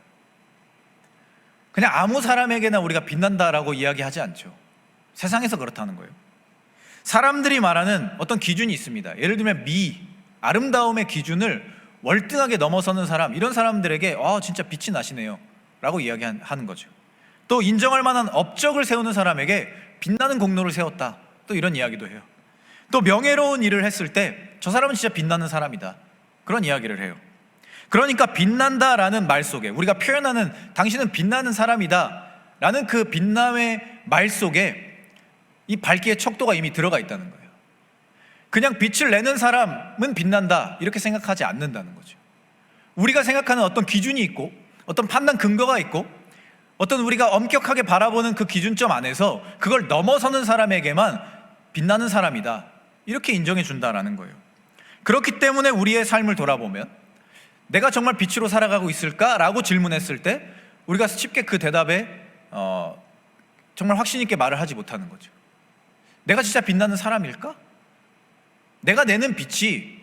Speaker 4: 그냥 아무 사람에게나 우리가 빛난다라고 이야기하지 않죠. 세상에서 그렇다는 거예요. 사람들이 말하는 어떤 기준이 있습니다. 예를 들면 아름다움의 기준을 월등하게 넘어서는 사람, 이런 사람들에게 진짜 빛이 나시네요 라고 이야기하는 거죠. 또 인정할 만한 업적을 세우는 사람에게 빛나는 공로를 세웠다, 또 이런 이야기도 해요. 또 명예로운 일을 했을 때 저 사람은 진짜 빛나는 사람이다, 그런 이야기를 해요. 그러니까 빛난다라는 말 속에, 우리가 표현하는 당신은 빛나는 사람이다 라는 그 빛남의 말 속에 이 밝기의 척도가 이미 들어가 있다는 거예요. 그냥 빛을 내는 사람은 빛난다 이렇게 생각하지 않는다는 거죠. 우리가 생각하는 어떤 기준이 있고 어떤 판단 근거가 있고 어떤 우리가 엄격하게 바라보는 그 기준점 안에서 그걸 넘어서는 사람에게만 빛나는 사람이다, 이렇게 인정해 준다라는 거예요. 그렇기 때문에 우리의 삶을 돌아보면 내가 정말 빛으로 살아가고 있을까라고 질문했을 때 우리가 쉽게 그 대답에 정말 확신 있게 말을 하지 못하는 거죠. 내가 진짜 빛나는 사람일까? 내가 내는 빛이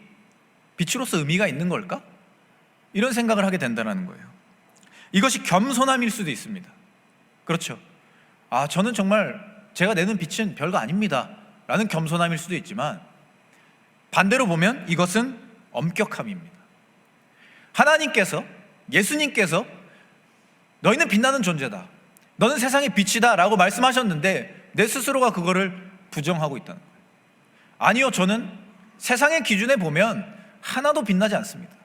Speaker 4: 빛으로서 의미가 있는 걸까? 이런 생각을 하게 된다는 거예요. 이것이 겸손함일 수도 있습니다. 그렇죠. 저는 정말 제가 내는 빛은 별거 아닙니다 라는 겸손함일 수도 있지만, 반대로 보면 이것은 엄격함입니다. 하나님께서, 예수님께서 너희는 빛나는 존재다, 너는 세상의 빛이다 라고 말씀하셨는데 내 스스로가 그거를 부정하고 있다는 거예요. 아니요, 저는 세상의 기준에 보면 하나도 빛나지 않습니다.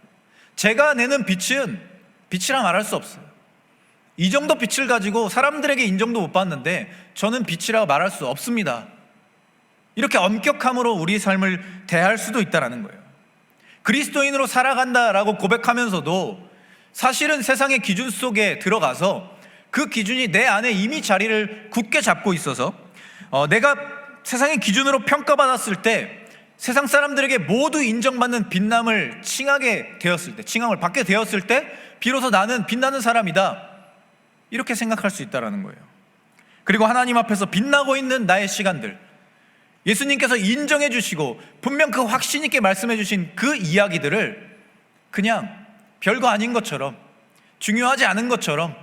Speaker 4: 제가 내는 빛은 빛이라 말할 수 없어요. 이 정도 빛을 가지고 사람들에게 인정도 못 받는데 저는 빛이라고 말할 수 없습니다. 이렇게 엄격함으로 우리 삶을 대할 수도 있다는 거예요. 그리스도인으로 살아간다라고 고백하면서도 사실은 세상의 기준 속에 들어가서 그 기준이 내 안에 이미 자리를 굳게 잡고 있어서 내가 세상의 기준으로 평가받았을 때 세상 사람들에게 모두 인정받는 빛남을 칭하게 되었을 때, 칭함을 받게 되었을 때 비로소 나는 빛나는 사람이다, 이렇게 생각할 수 있다는 거예요. 그리고 하나님 앞에서 빛나고 있는 나의 시간들, 예수님께서 인정해 주시고 분명 그 확신 있게 말씀해 주신 그 이야기들을 그냥 별거 아닌 것처럼, 중요하지 않은 것처럼,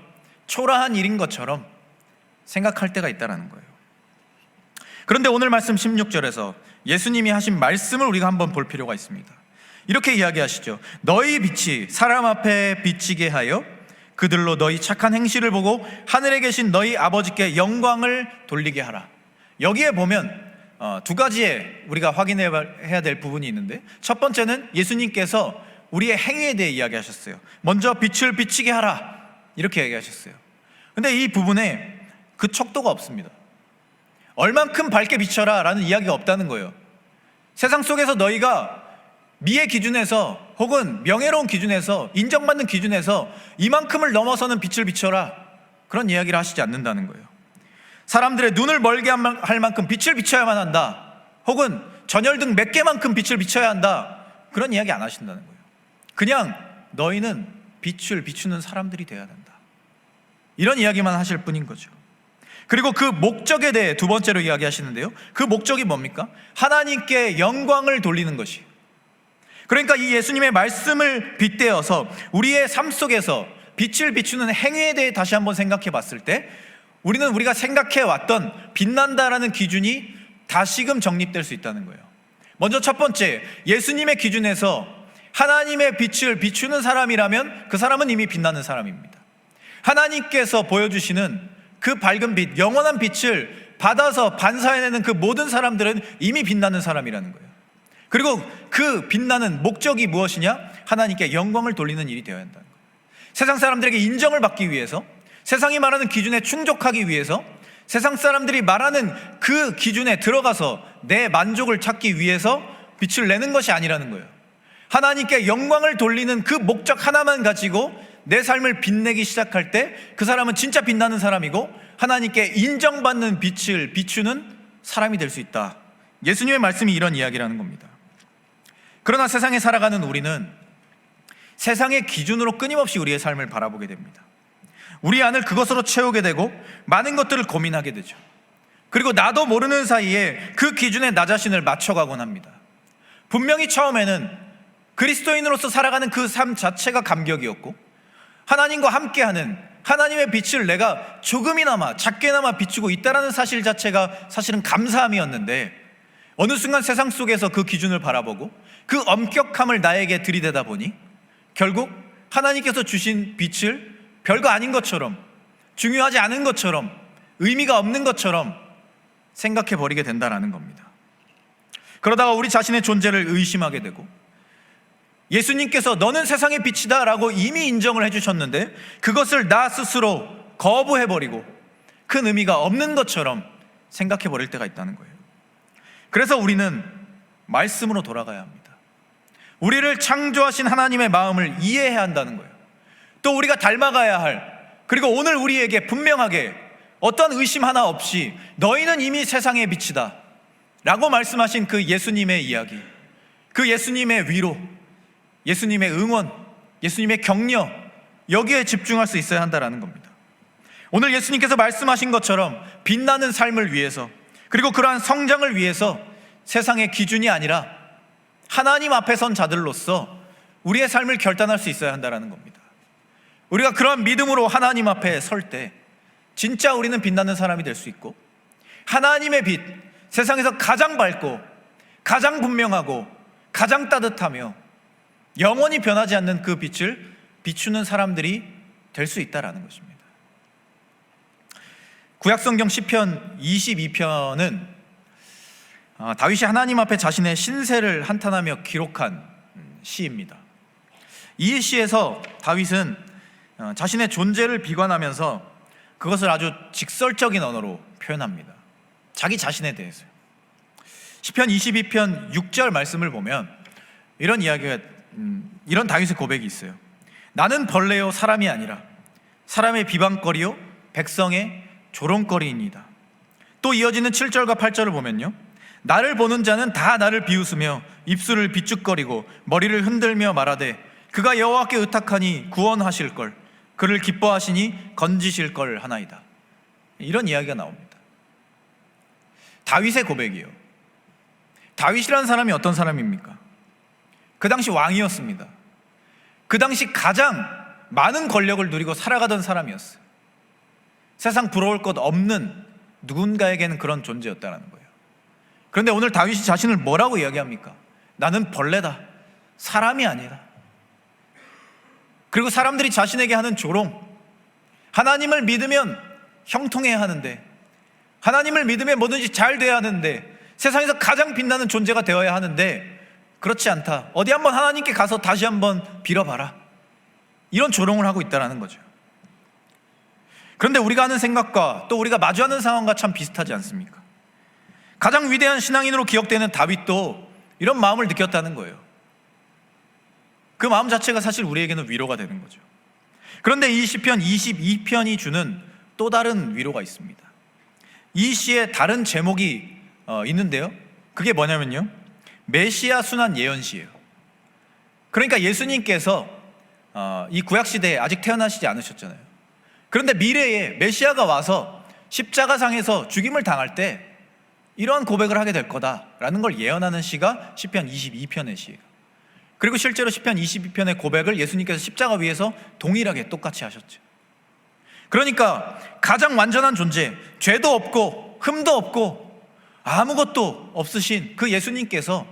Speaker 4: 초라한 일인 것처럼 생각할 때가 있다는 거예요. 그런데 오늘 말씀 16절에서 예수님이 하신 말씀을 우리가 한번 볼 필요가 있습니다. 이렇게 이야기하시죠. 너희 빛이 사람 앞에 비치게 하여 그들로 너희 착한 행실을 보고 하늘에 계신 너희 아버지께 영광을 돌리게 하라. 여기에 보면 두 가지의 우리가 확인해야 될 부분이 있는데, 첫 번째는 예수님께서 우리의 행위에 대해 이야기하셨어요. 먼저 빛을 비치게 하라, 이렇게 얘기하셨어요. 근데 이 부분에 그 척도가 없습니다. 얼만큼 밝게 비춰라 라는 이야기가 없다는 거예요. 세상 속에서 너희가 미의 기준에서 혹은 명예로운 기준에서, 인정받는 기준에서 이만큼을 넘어서는 빛을 비춰라, 그런 이야기를 하시지 않는다는 거예요. 사람들의 눈을 멀게 할 만큼 빛을 비춰야만 한다, 혹은 전열등 몇 개만큼 빛을 비춰야 한다, 그런 이야기 안 하신다는 거예요. 그냥 너희는 빛을 비추는 사람들이 되어야 된다, 이런 이야기만 하실 뿐인 거죠. 그리고 그 목적에 대해 두 번째로 이야기하시는데요, 그 목적이 뭡니까? 하나님께 영광을 돌리는 것이. 그러니까 이 예수님의 말씀을 빗대어서 우리의 삶 속에서 빛을 비추는 행위에 대해 다시 한번 생각해 봤을 때 우리는 우리가 생각해 왔던 빛난다라는 기준이 다시금 정립될 수 있다는 거예요. 먼저 첫 번째, 예수님의 기준에서 하나님의 빛을 비추는 사람이라면 그 사람은 이미 빛나는 사람입니다. 하나님께서 보여주시는 그 밝은 빛, 영원한 빛을 받아서 반사해내는 그 모든 사람들은 이미 빛나는 사람이라는 거예요. 그리고 그 빛나는 목적이 무엇이냐? 하나님께 영광을 돌리는 일이 되어야 한다는 거예요. 세상 사람들에게 인정을 받기 위해서, 세상이 말하는 기준에 충족하기 위해서, 세상 사람들이 말하는 그 기준에 들어가서 내 만족을 찾기 위해서 빛을 내는 것이 아니라는 거예요. 하나님께 영광을 돌리는 그 목적 하나만 가지고 내 삶을 빛내기 시작할 때 그 사람은 진짜 빛나는 사람이고 하나님께 인정받는 빛을 비추는 사람이 될 수 있다. 예수님의 말씀이 이런 이야기라는 겁니다. 그러나 세상에 살아가는 우리는 세상의 기준으로 끊임없이 우리의 삶을 바라보게 됩니다. 우리 안을 그것으로 채우게 되고 많은 것들을 고민하게 되죠. 그리고 나도 모르는 사이에 그 기준에 나 자신을 맞춰가곤 합니다. 분명히 처음에는 그리스도인으로서 살아가는 그 삶 자체가 감격이었고, 하나님과 함께하는 하나님의 빛을 내가 조금이나마 작게나마 비추고 있다는 사실 자체가 사실은 감사함이었는데, 어느 순간 세상 속에서 그 기준을 바라보고 그 엄격함을 나에게 들이대다 보니 결국 하나님께서 주신 빛을 별거 아닌 것처럼, 중요하지 않은 것처럼, 의미가 없는 것처럼 생각해 버리게 된다는 겁니다. 그러다가 우리 자신의 존재를 의심하게 되고, 예수님께서 너는 세상의 빛이다 라고 이미 인정을 해주셨는데 그것을 나 스스로 거부해버리고 큰 의미가 없는 것처럼 생각해버릴 때가 있다는 거예요. 그래서 우리는 말씀으로 돌아가야 합니다. 우리를 창조하신 하나님의 마음을 이해해야 한다는 거예요. 또 우리가 닮아가야 할, 그리고 오늘 우리에게 분명하게 어떤 의심 하나 없이 너희는 이미 세상의 빛이다 라고 말씀하신 그 예수님의 이야기, 그 예수님의 위로, 예수님의 응원, 예수님의 격려, 여기에 집중할 수 있어야 한다는 겁니다. 오늘 예수님께서 말씀하신 것처럼 빛나는 삶을 위해서, 그리고 그러한 성장을 위해서 세상의 기준이 아니라 하나님 앞에 선 자들로서 우리의 삶을 결단할 수 있어야 한다는 겁니다. 우리가 그러한 믿음으로 하나님 앞에 설 때 진짜 우리는 빛나는 사람이 될 수 있고, 하나님의 빛, 세상에서 가장 밝고 가장 분명하고 가장 따뜻하며 영원히 변하지 않는 그 빛을 비추는 사람들이 될 수 있다는 것입니다. 구약성경 시편 22편은 다윗이 하나님 앞에 자신의 신세를 한탄하며 기록한 시입니다. 이 시에서 다윗은 자신의 존재를 비관하면서 그것을 아주 직설적인 언어로 표현합니다. 자기 자신에 대해서요. 시편 22편 6절 말씀을 보면 이런 이야기가, 이런 다윗의 고백이 있어요. 나는 벌레요 사람이 아니라 사람의 비방거리요 백성의 조롱거리이니이다. 또 이어지는 7절과 8절을 보면요, 나를 보는 자는 다 나를 비웃으며 입술을 비축거리고 머리를 흔들며 말하되 그가 여호와께 의탁하니 구원하실 걸, 그를 기뻐하시니 건지실 걸 하나이다. 이런 이야기가 나옵니다. 다윗의 고백이에요. 다윗이라는 사람이 어떤 사람입니까? 그 당시 왕이었습니다. 그 당시 가장 많은 권력을 누리고 살아가던 사람이었어요. 세상 부러울 것 없는 누군가에게는 그런 존재였다는 거예요. 그런데 오늘 다윗이 자신을 뭐라고 이야기합니까? 나는 벌레다, 사람이 아니다. 그리고 사람들이 자신에게 하는 조롱, 하나님을 믿으면 형통해야 하는데, 하나님을 믿으면 뭐든지 잘 돼야 하는데, 세상에서 가장 빛나는 존재가 되어야 하는데 그렇지 않다, 어디 한번 하나님께 가서 다시 한번 빌어봐라, 이런 조롱을 하고 있다는 거죠. 그런데 우리가 하는 생각과 또 우리가 마주하는 상황과 참 비슷하지 않습니까? 가장 위대한 신앙인으로 기억되는 다윗도 이런 마음을 느꼈다는 거예요. 그 마음 자체가 사실 우리에게는 위로가 되는 거죠. 그런데 이 시편 22편이 주는 또 다른 위로가 있습니다. 이 시에 다른 제목이 있는데요, 그게 뭐냐면요, 메시아 순환 예언시예요. 그러니까 예수님께서 이 구약시대에 아직 태어나시지 않으셨잖아요. 그런데 미래에 메시아가 와서 십자가상에서 죽임을 당할 때 이러한 고백을 하게 될 거다라는 걸 예언하는 시가 시편 22편의 시예요. 그리고 실제로 시편 22편의 고백을 예수님께서 십자가 위에서 동일하게 똑같이 하셨죠. 그러니까 가장 완전한 존재, 죄도 없고 흠도 없고 아무것도 없으신 그 예수님께서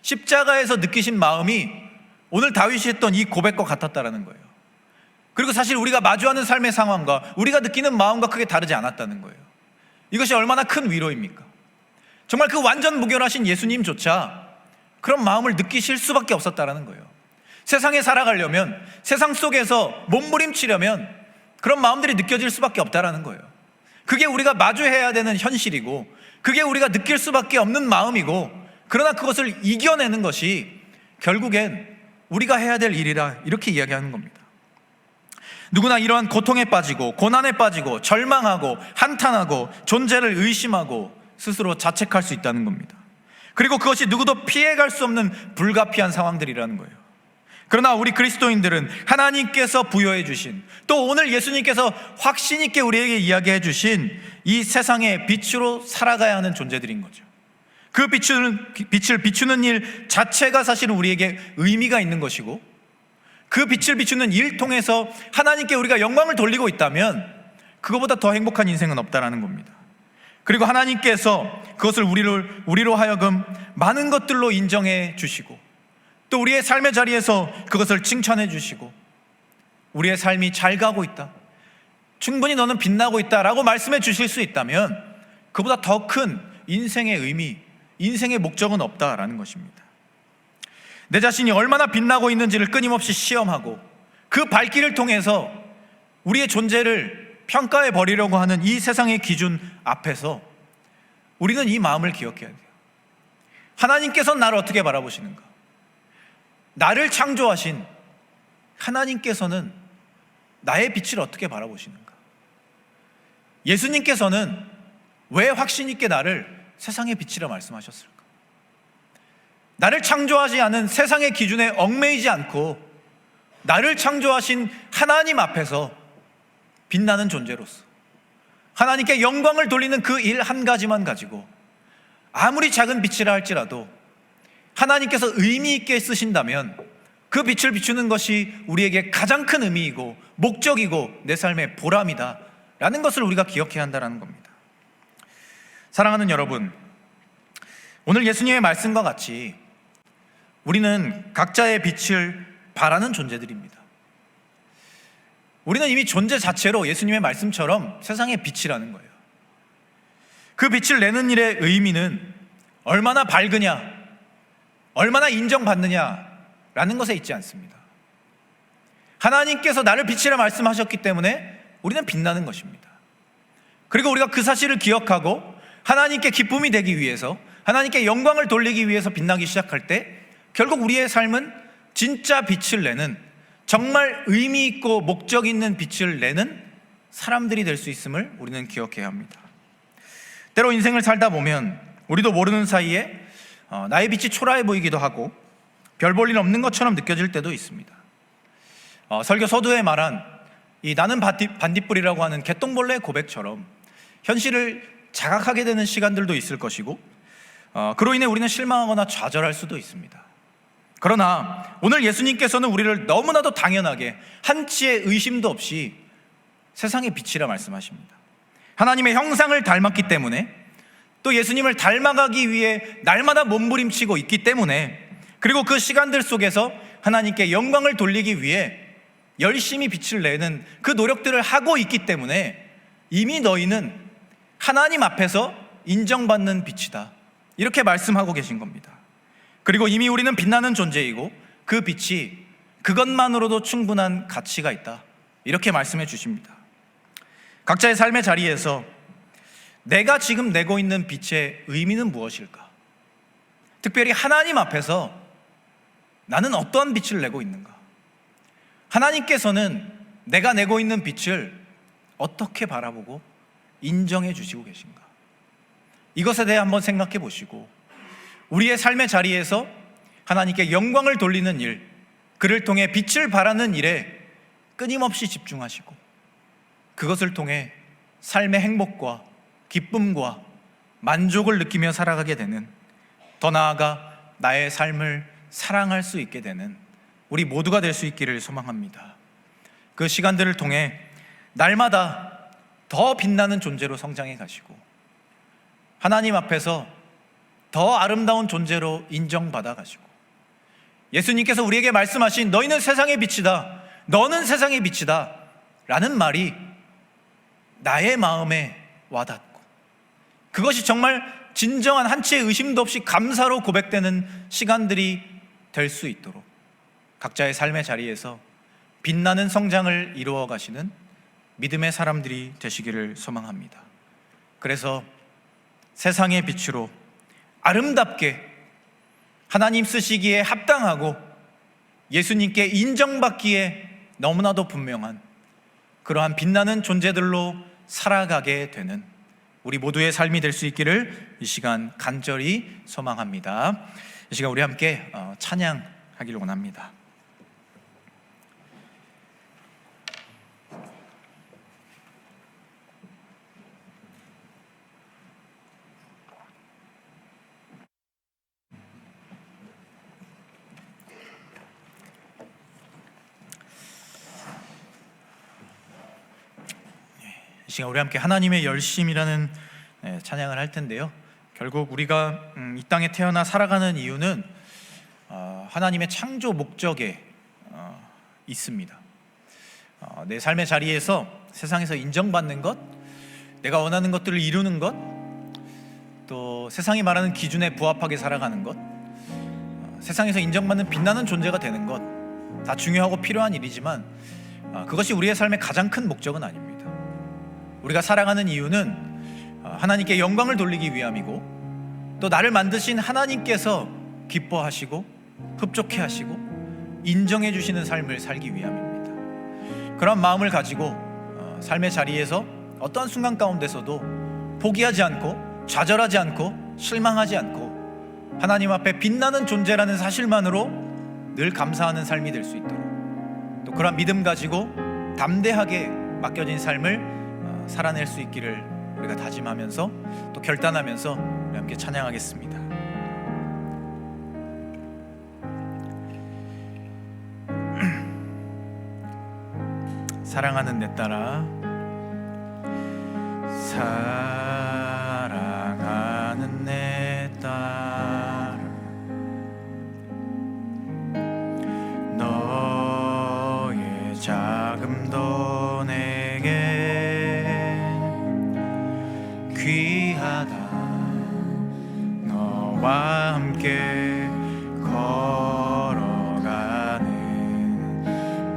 Speaker 4: 십자가에서 느끼신 마음이 오늘 다윗이 했던 이 고백과 같았다는 거예요. 그리고 사실 우리가 마주하는 삶의 상황과 우리가 느끼는 마음과 크게 다르지 않았다는 거예요. 이것이 얼마나 큰 위로입니까? 정말 그 완전 무결하신 예수님조차 그런 마음을 느끼실 수밖에 없었다는 거예요. 세상에 살아가려면, 세상 속에서 몸부림치려면 그런 마음들이 느껴질 수밖에 없다는 거예요. 그게 우리가 마주해야 되는 현실이고, 그게 우리가 느낄 수밖에 없는 마음이고, 그러나 그것을 이겨내는 것이 결국엔 우리가 해야 될 일이라, 이렇게 이야기하는 겁니다. 누구나 이러한 고통에 빠지고 고난에 빠지고 절망하고 한탄하고 존재를 의심하고 스스로 자책할 수 있다는 겁니다. 그리고 그것이 누구도 피해갈 수 없는 불가피한 상황들이라는 거예요. 그러나 우리 그리스도인들은 하나님께서 부여해 주신, 또 오늘 예수님께서 확신 있게 우리에게 이야기해 주신 이 세상의 빛으로 살아가야 하는 존재들인 거죠. 그 빛을 비추는 일 자체가 사실은 우리에게 의미가 있는 것이고, 그 빛을 비추는 일 통해서 하나님께 우리가 영광을 돌리고 있다면 그거보다 더 행복한 인생은 없다라는 겁니다. 그리고 하나님께서 그것을 우리로 하여금 많은 것들로 인정해 주시고, 또 우리의 삶의 자리에서 그것을 칭찬해 주시고, 우리의 삶이 잘 가고 있다, 충분히 너는 빛나고 있다라고 말씀해 주실 수 있다면 그보다 더 큰 인생의 의미, 인생의 목적은 없다라는 것입니다. 내 자신이 얼마나 빛나고 있는지를 끊임없이 시험하고 그 발길을 통해서 우리의 존재를 평가해 버리려고 하는 이 세상의 기준 앞에서 우리는 이 마음을 기억해야 돼요. 하나님께서는 나를 어떻게 바라보시는가? 나를 창조하신 하나님께서는 나의 빛을 어떻게 바라보시는가? 예수님께서는 왜 확신 있게 나를 세상의 빛이라 말씀하셨을까? 나를 창조하지 않은 세상의 기준에 얽매이지 않고 나를 창조하신 하나님 앞에서 빛나는 존재로서 하나님께 영광을 돌리는 그 일 한 가지만 가지고 아무리 작은 빛이라 할지라도 하나님께서 의미 있게 쓰신다면 그 빛을 비추는 것이 우리에게 가장 큰 의미이고 목적이고 내 삶의 보람이다 라는 것을 우리가 기억해야 한다는 겁니다. 사랑하는 여러분, 오늘 예수님의 말씀과 같이 우리는 각자의 빛을 발하는 존재들입니다. 우리는 이미 존재 자체로 예수님의 말씀처럼 세상의 빛이라는 거예요. 그 빛을 내는 일의 의미는 얼마나 밝으냐, 얼마나 인정받느냐라는 것에 있지 않습니다. 하나님께서 나를 빛이라 말씀하셨기 때문에 우리는 빛나는 것입니다. 그리고 우리가 그 사실을 기억하고 하나님께 기쁨이 되기 위해서, 하나님께 영광을 돌리기 위해서 빛나기 시작할 때 결국 우리의 삶은 진짜 빛을 내는, 정말 의미 있고 목적 있는 빛을 내는 사람들이 될 수 있음을 우리는 기억해야 합니다. 때로 인생을 살다 보면 우리도 모르는 사이에 나의 빛이 초라해 보이기도 하고 별 볼 일 없는 것처럼 느껴질 때도 있습니다. 설교 서두에 말한 이 나는 반딧불이라고 하는 개똥벌레의 고백처럼 현실을 자각하게 되는 시간들도 있을 것이고 그로 인해 우리는 실망하거나 좌절할 수도 있습니다. 그러나 오늘 예수님께서는 우리를 너무나도 당연하게 한치의 의심도 없이 세상의 빛이라 말씀하십니다. 하나님의 형상을 닮았기 때문에, 또 예수님을 닮아가기 위해 날마다 몸부림치고 있기 때문에, 그리고 그 시간들 속에서 하나님께 영광을 돌리기 위해 열심히 빛을 내는 그 노력들을 하고 있기 때문에 이미 너희는 하나님 앞에서 인정받는 빛이다, 이렇게 말씀하고 계신 겁니다. 그리고 이미 우리는 빛나는 존재이고 그 빛이 그것만으로도 충분한 가치가 있다, 이렇게 말씀해 주십니다. 각자의 삶의 자리에서 내가 지금 내고 있는 빛의 의미는 무엇일까? 특별히 하나님 앞에서 나는 어떠한 빛을 내고 있는가? 하나님께서는 내가 내고 있는 빛을 어떻게 바라보고 인정해 주시고 계신가? 이것에 대해 한번 생각해 보시고 우리의 삶의 자리에서 하나님께 영광을 돌리는 일, 그를 통해 빛을 발하는 일에 끊임없이 집중하시고 그것을 통해 삶의 행복과 기쁨과 만족을 느끼며 살아가게 되는, 더 나아가 나의 삶을 사랑할 수 있게 되는 우리 모두가 될 수 있기를 소망합니다. 그 시간들을 통해 날마다 더 빛나는 존재로 성장해 가시고 하나님 앞에서 더 아름다운 존재로 인정받아 가시고, 예수님께서 우리에게 말씀하신 너희는 세상의 빛이다, 너는 세상의 빛이다 라는 말이 나의 마음에 와닿고 그것이 정말 진정한 한치의 의심도 없이 감사로 고백되는 시간들이 될 수 있도록 각자의 삶의 자리에서 빛나는 성장을 이루어 가시는 믿음의 사람들이 되시기를 소망합니다. 그래서 세상의 빛으로 아름답게 하나님 쓰시기에 합당하고 예수님께 인정받기에 너무나도 분명한 그러한 빛나는 존재들로 살아가게 되는 우리 모두의 삶이 될 수 있기를 이 시간 간절히 소망합니다. 이 시간 우리 함께 찬양하기를 원합니다. 이 시간 우리 함께 하나님의 열심이라는 찬양을 할 텐데요. 결국 우리가 이 땅에 태어나 살아가는 이유는 하나님의 창조 목적에 있습니다. 내 삶의 자리에서 세상에서 인정받는 것, 내가 원하는 것들을 이루는 것, 또 세상이 말하는 기준에 부합하게 살아가는 것, 세상에서 인정받는 빛나는 존재가 되는 것, 다 중요하고 필요한 일이지만 그것이 우리의 삶의 가장 큰 목적은 아닙니다. 우리가 살아가는 이유는 하나님께 영광을 돌리기 위함이고, 또 나를 만드신 하나님께서 기뻐하시고 흡족해 하시고 인정해 주시는 삶을 살기 위함입니다. 그런 마음을 가지고 삶의 자리에서 어떠한 순간 가운데서도 포기하지 않고 좌절하지 않고 실망하지 않고 하나님 앞에 빛나는 존재라는 사실만으로 늘 감사하는 삶이 될 수 있도록, 또 그런 믿음 가지고 담대하게 맡겨진 삶을 살아낼 수 있기를 우리가 다짐하면서 또 결단하면서 우리 함께 찬양하겠습니다. 사랑하는 내 딸아, 사랑하는 내 딸아, 너의 자금도 내게 귀하다. 너와 함께 걸어가는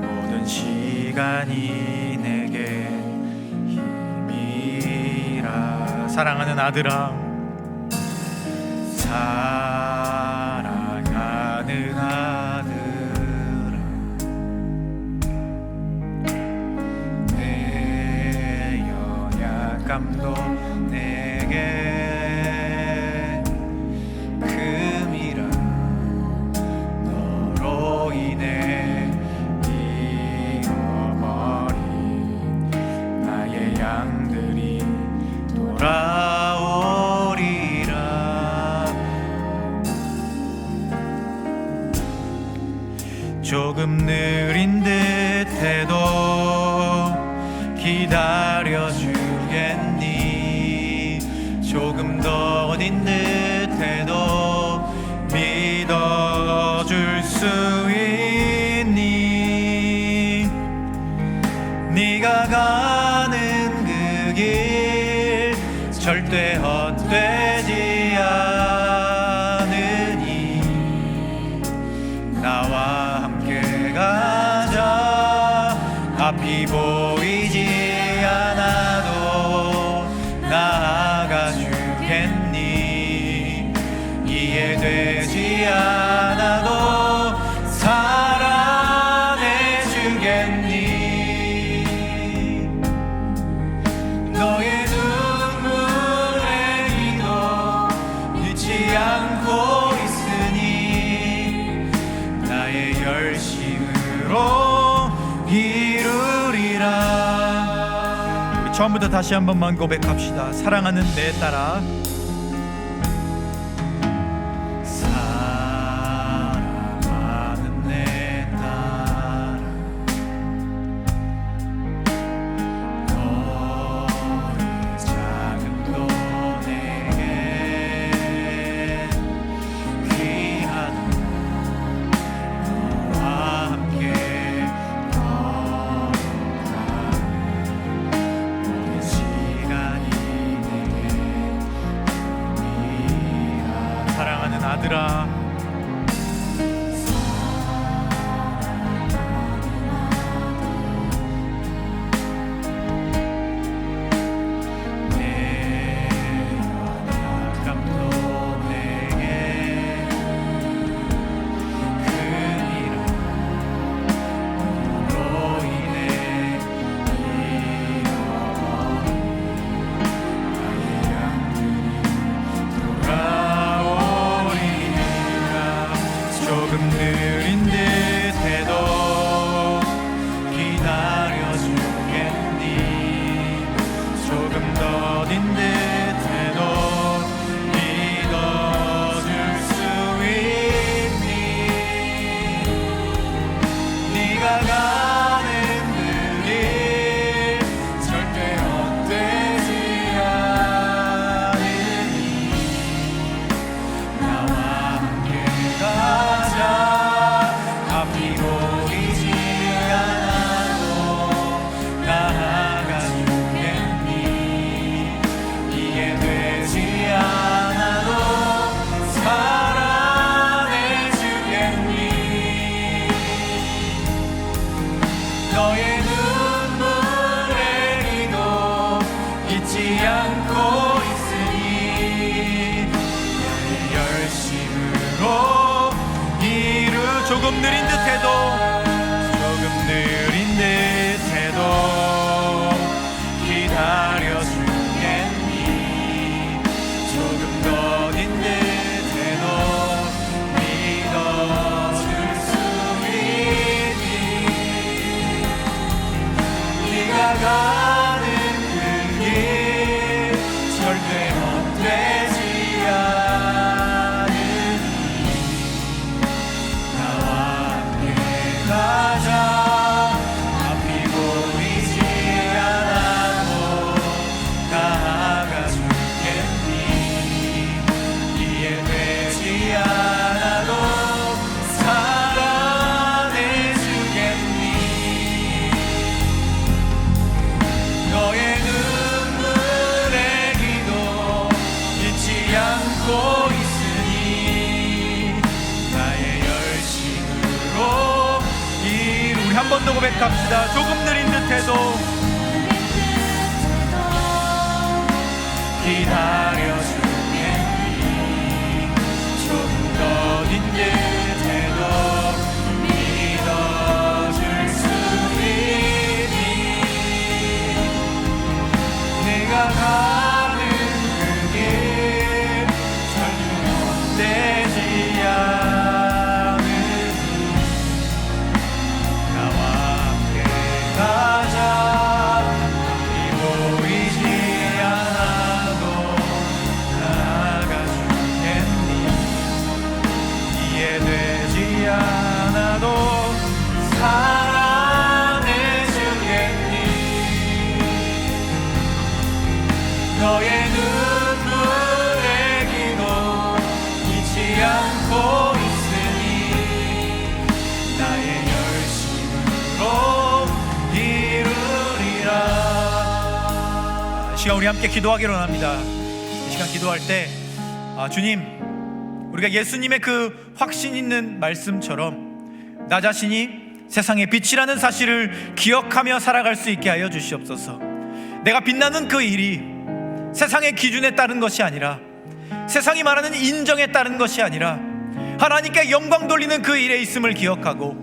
Speaker 4: 모든 시간이 내게 힘이라. 사랑하는 아들아, 사랑하는 아들아, 조금 느린 듯해도 기다려주겠니? 조금 더딘 듯해도 믿어줄 수 있니? 네가 가는 그 길 절대 헛되지 않으니 나와 함께 가자. 앞이 보이지 않아도 나아가 주겠니? 이해되지 않아도 사랑해 주겠니? 너의 눈물의 기도 잊지 않고 있으니 나의 열심으로 이루리라. 우리 처음부터 다시 한 번만 고백합시다. 사랑하는 내 딸아, 사랑하는 내 딸아, 너의 작은 도 내게 귀하다. 너와 함께 모든 시간이 내게 의미하다. 사랑하는 아들아, 내 영감도 내게 큰일로 인해 잃어버린 나의 양들이 돌아오리라. 조금 느린 듯해도 기다려주겠니? 조금 더딘 듯해도 믿어줄 수 있니? 네가 가는 그 길 절대 헛되지 않으니 나와 함께 가자. 앞이 보이지 않아도 나아가 주겠니? 이해되지 않아도 사랑해 주겠니? 너의 눈물의 기도 잊지 않고 있으니 나의 열심으로 이루. 조금 느린 듯해도 조금 느린 듯해도 기다려주겠니? 조금 더딘 듯해도 믿어줄 수 있니? 네가 가는 그 길 절대 헛되지 않으니 나와 함께 가자. 앞이 보이지 않아도 나아가 주겠니? 이해되지 않아도 사랑해 주겠니? 너의 눈물의 기도 잊지 않고 있으니 나의 열심으로 우리 한 번 더 고백합시다. 조금 느린 듯해도 기다려주겠니? 조금 더딘 듯해도 믿어줄 수 있니? 내가 가는 그 길 절대 헛되지 않으니 나와 함께 가자. 앞이 보이지 않아도 나아가 주겠니? 이해되지 않아도 살아내주겠니. 너의 눈물의 기도 잊지 않고 있으니 나의 열심으로 이루리라. 이 시간 우리 함께 기도하기로 합니다. 이 시간 기도할 때 주님, 우리가 예수님의 그 확신 있는 말씀처럼 나 자신이 세상의 빛이라는 사실을 기억하며 살아갈 수 있게 하여 주시옵소서. 내가 빛나는 그 일이 세상의 기준에 따른 것이 아니라, 세상이 말하는 인정에 따른 것이 아니라 하나님께 영광 돌리는 그 일에 있음을 기억하고,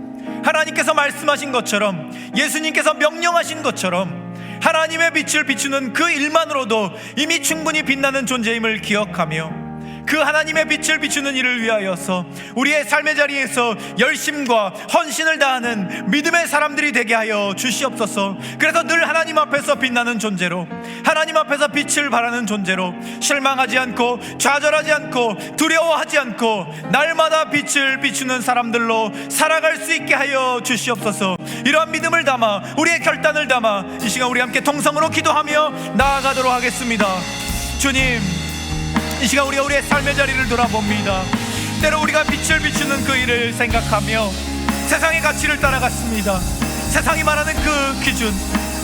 Speaker 4: 하나님께서 말씀하신 것처럼, 예수님께서 명령하신 것처럼 하나님의 빛을 비추는 그 일만으로도 이미 충분히 빛나는 존재임을 기억하며, 그 하나님의 빛을 비추는 일을 위하여서 우리의 삶의 자리에서 열심과 헌신을 다하는 믿음의 사람들이 되게 하여 주시옵소서. 그래서 늘 하나님 앞에서 빛나는 존재로, 하나님 앞에서 빛을 발하는 존재로, 실망하지 않고 좌절하지 않고 두려워하지 않고 날마다 빛을 비추는 사람들로 살아갈 수 있게 하여 주시옵소서. 이러한 믿음을 담아, 우리의 결단을 담아 이 시간 우리 함께 통성으로 기도하며 나아가도록 하겠습니다. 주님, 이 시간 우리의 삶의 자리를 돌아봅니다. 때로 우리가 빛을 비추는 그 일을 생각하며 세상의 가치를 따라갔습니다. 세상이 말하는 그 기준,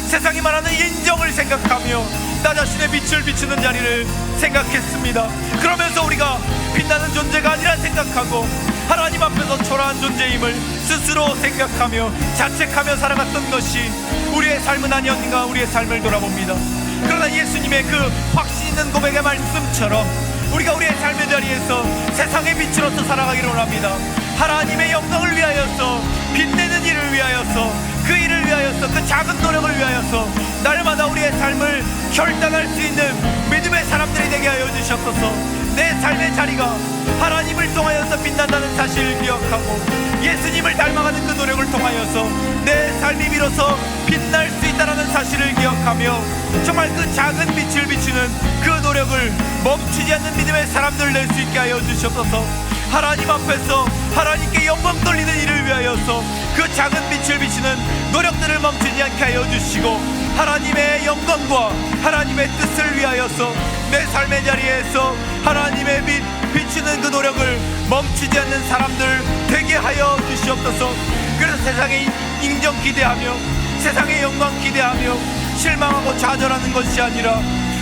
Speaker 4: 세상이 말하는 인정을 생각하며 나 자신의 빛을 비추는 자리를 생각했습니다. 그러면서 우리가 빛나는 존재가 아니라 생각하고 하나님 앞에서 초라한 존재임을 스스로 생각하며 자책하며 살아갔던 것이 우리의 삶은 아니었는가. 우리의 삶을 돌아봅니다. 그러나 예수님의 그 확신 있는 고백의 말씀처럼 우리가 우리의 삶의 자리에서 세상의 빛으로서 살아가기를 원합니다. 하나님의 영광을 위하여서, 빛내는 일을 위하여서, 그 일을 위하여서, 그 작은 노력을 위하여서 날마다 우리의 삶을 결단할 수 있는 믿음의 사람들이 되게 하여 주시옵소서. 내 삶의 자리가 하나님을 통하여서 빛난다는 사실을 기억하고 예수님을 닮아가는 그 노력을 통하여서 내 삶이 비로소 빛날 수 있다는 사실을 기억하며 정말 그 작은 빛을 비추는 그 노력을 멈추지 않는 믿음의 사람들을 낼 수 있게 하여 주시옵소서. 하나님 앞에서 하나님께 영광 돌리는 일을 위하여서 그 작은 빛을 비추는 노력들을 멈추지 않게 하여 주시고, 하나님의 영광과 하나님의 뜻을 위하여서 내 삶의 자리에서 하나님의 빛 비추는 그 노력을 멈추지 않는 사람들 되게 하여 주시옵소서. 그래서 세상의 인정 기대하며 세상의 영광 기대하며 실망하고 좌절하는 것이 아니라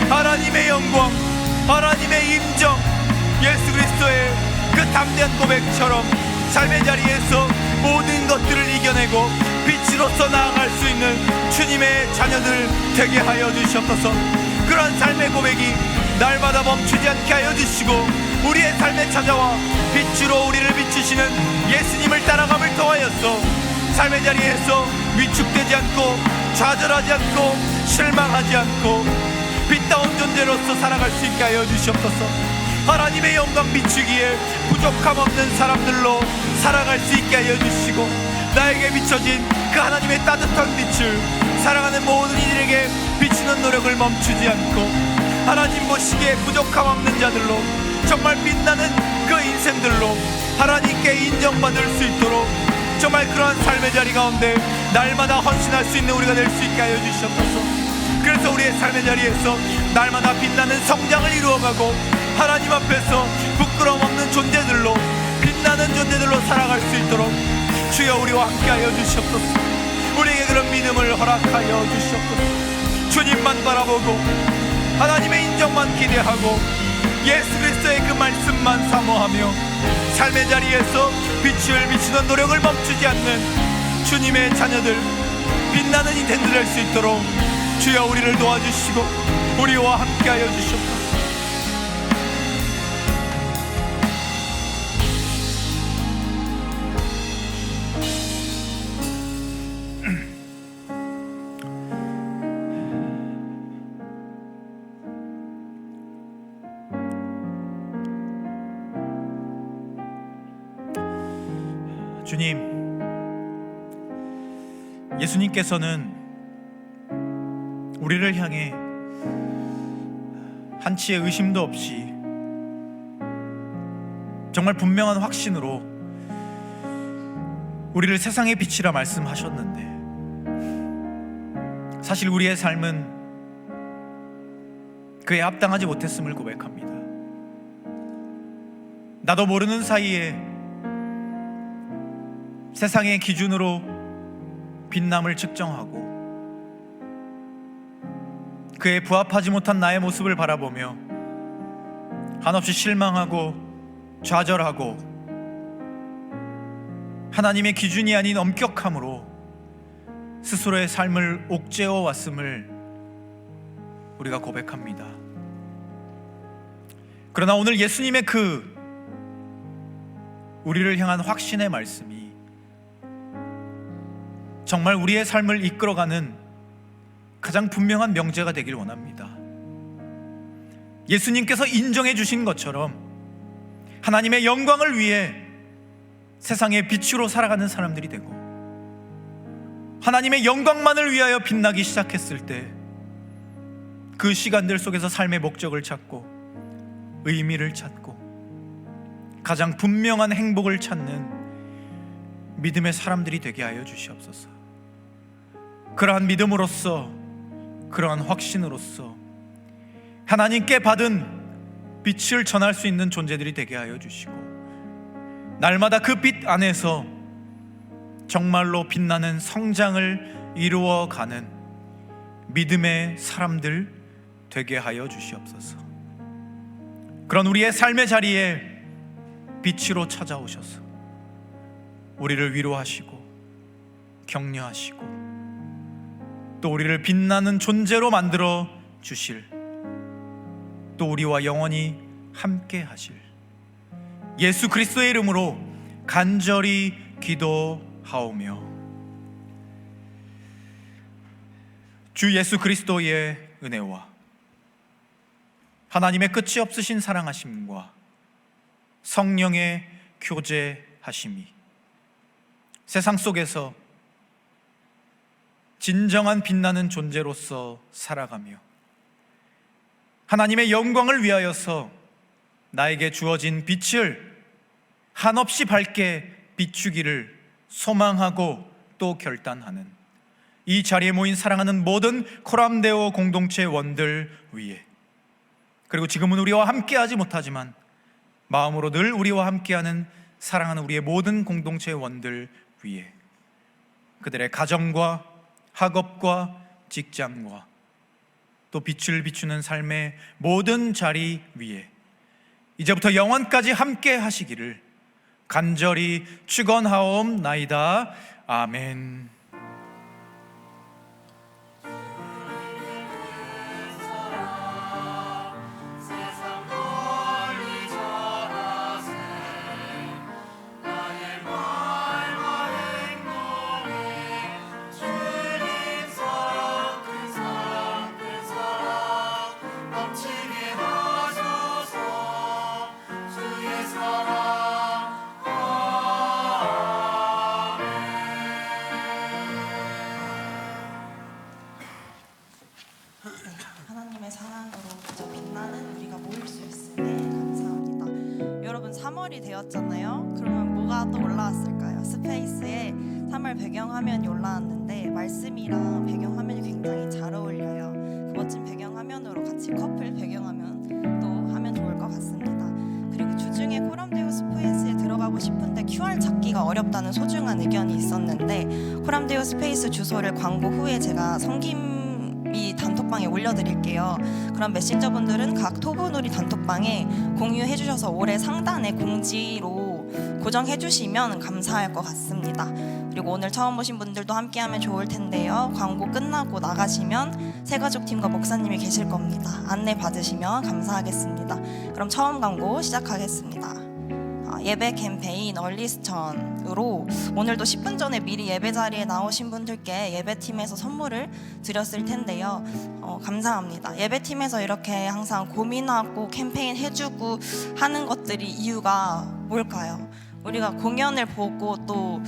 Speaker 4: 하나님의 영광, 하나님의 인정, 예수 그리스도의 그 담대한 고백처럼 삶의 자리에서 모든 것들을 이겨내고 빛으로서 나아갈 수 있는 주님의 자녀들 되게 하여 주시옵소서. 그러한 삶의 고백이 날마다 멈추지 않게 하여 주시고 우리의 삶에 찾아와 빛으로 우리를 비추시는 예수님을 따라감을 통하여서 삶의 자리에서 위축되지 않고 좌절하지 않고 실망하지 않고 빛다운 존재로서 살아갈 수 있게 하여 주시옵소서. 하나님의 영광 비추기에 부족함 없는 사람들로 살아갈 수 있게 하여 주시고, 나에게 비춰진 그 하나님의 따뜻한 빛을 사랑하는 모든 이들에게 비추는 노력을 멈추지 않고 하나님 보시기에 부족함 없는 자들로 정말 빛나는 그 인생들로 하나님께 인정받을 수 있도록 정말 그러한 삶의 자리 가운데 날마다 헌신할 수 있는 우리가 될 수 있게 하여 주시옵소서. 그래서 우리의 삶의 자리에서 날마다 빛나는 성장을 이루어가고 하나님 앞에서 부끄러움 없는 존재들로 빛나는 존재들로 살아갈 수 있도록 주여 우리와 함께하여 주시옵소서. 우리에게 그런 믿음을 허락하여 주시옵소서. 주님만 바라보고 하나님의 인정만 기대하고 예수 그리스도의 그 말씀만 사모하며 삶의 자리에서 빛을 비추는 노력을 멈추지 않는 주님의 자녀들, 빛나는 인생들 될 수 있도록 주여 우리를 도와주시고 우리와 함께하여 주시옵소서. 주님, 예수님께서는 우리를 향해 한치의 의심도 없이 정말 분명한 확신으로 우리를 세상의 빛이라 말씀하셨는데 사실 우리의 삶은 그에 합당하지 못했음을 고백합니다. 나도 모르는 사이에 세상의 기준으로 빛남을 측정하고 그에 부합하지 못한 나의 모습을 바라보며 한없이 실망하고 좌절하고 하나님의 기준이 아닌 엄격함으로 스스로의 삶을 옥죄어 왔음을 우리가 고백합니다. 그러나 오늘 예수님의 그 우리를 향한 확신의 말씀이 정말 우리의 삶을 이끌어가는 가장 분명한 명제가 되길 원합니다. 예수님께서 인정해 주신 것처럼 하나님의 영광을 위해 세상의 빛으로 살아가는 사람들이 되고 하나님의 영광만을 위하여 빛나기 시작했을 때 그 시간들 속에서 삶의 목적을 찾고 의미를 찾고 가장 분명한 행복을 찾는 믿음의 사람들이 되게 하여 주시옵소서. 그러한 믿음으로써 그러한 확신으로써 하나님께 받은 빛을 전할 수 있는 존재들이 되게 하여 주시고 날마다 그 빛 안에서 정말로 빛나는 성장을 이루어가는 믿음의 사람들 되게 하여 주시옵소서. 그런 우리의 삶의 자리에 빛으로 찾아오셔서 우리를 위로하시고 격려하시고 또 우리를 빛나는 존재로 만들어 주실, 또 우리와 영원히 함께 하실 예수 그리스도의 이름으로 간절히 기도하오며 주 예수 그리스도의 은혜와 하나님의 끝이 없으신 사랑하심과 성령의 교제하심이 세상 속에서 진정한 빛나는 존재로서 살아가며 하나님의 영광을 위하여서 나에게 주어진 빛을 한없이 밝게 비추기를 소망하고 또 결단하는 이 자리에 모인 사랑하는 모든 코람데오 공동체 원들 위에, 그리고 지금은 우리와 함께하지 못하지만 마음으로 늘 우리와 함께하는 사랑하는 우리의 모든 공동체 원들 위에, 그들의 가정과 학업과 직장과 또 빛을 비추는 삶의 모든 자리 위에 이제부터 영원까지 함께 하시기를 간절히 축원하옵나이다. 아멘.
Speaker 5: 하나님의 사랑으로 그저 빛나는 우리가 모일 수 있음에 감사합니다. 여러분 3월이 되었잖아요. 그러면 뭐가 또 올라왔을까요? 스페이스에 3월 배경화면이 올라왔는데 말씀이랑 배경화면이 굉장히 잘 어울려요. 그 멋진 배경화면으로 같이 커플 배경화면 또 하면 좋을 것 같습니다. 그리고 주중에 코람데오 스페이스에 들어가고 싶은데 QR 찾기가 어렵다는 소중한 의견이 있었는데 코람데오 스페이스 주소를 광고 후에 제가 성김이 단톡방에 올려드릴게요. 그럼 메신저분들은 각 토부누리 단톡방에 공유해 주셔서 올해 상단에 공지로 고정해 주시면 감사할 것 같습니다. 그리고 오늘 처음 오신 분들도 함께하면 좋을 텐데요. 광고 끝나고 나가시면 새가족팀과 목사님이 계실 겁니다. 안내 받으시면 감사하겠습니다. 그럼 처음 광고 시작하겠습니다. 예배 캠페인 얼리스천으로 오늘도 10분 전에 미리 예배 자리에 나오신 분들께 예배팀에서 선물을 드렸을 텐데요. 감사합니다. 예배팀에서 이렇게 항상 고민하고 캠페인 해주고 하는 것들이 이유가 뭘까요? 우리가 공연을 보고 또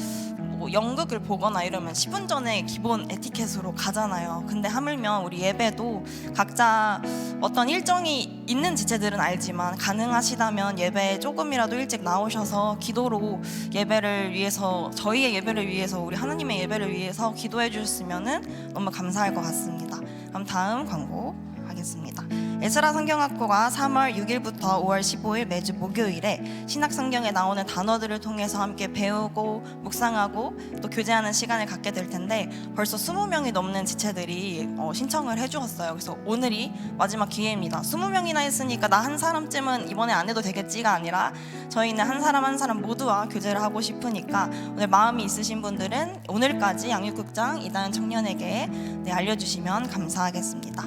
Speaker 5: 뭐 연극을 보거나 이러면 10분 전에 기본 에티켓으로 가잖아요. 근데 하물며 우리 예배도 각자 어떤 일정이 있는 지체들은 알지만 가능하시다면 예배에 조금이라도 일찍 나오셔서 기도로 예배를 위해서, 저희의 예배를 위해서, 우리 하나님의 예배를 위해서 기도해 주셨으면 너무 감사할 것 같습니다. 그럼 다음 광고 하겠습니다. 에스라 성경학교가 3월 6일부터 5월 15일 매주 목요일에 신약 성경에 나오는 단어들을 통해서 함께 배우고 묵상하고 또 교제하는 시간을 갖게 될 텐데, 벌써 20명이 넘는 지체들이 신청을 해주었어요. 그래서 오늘이 마지막 기회입니다. 20명이나 했으니까 나 한 사람쯤은 이번에 안 해도 되겠지가 아니라 저희는 한 사람 한 사람 모두와 교제를 하고 싶으니까 오늘 마음이 있으신 분들은 오늘까지 양육극장 이다은 청년에게 알려주시면 감사하겠습니다.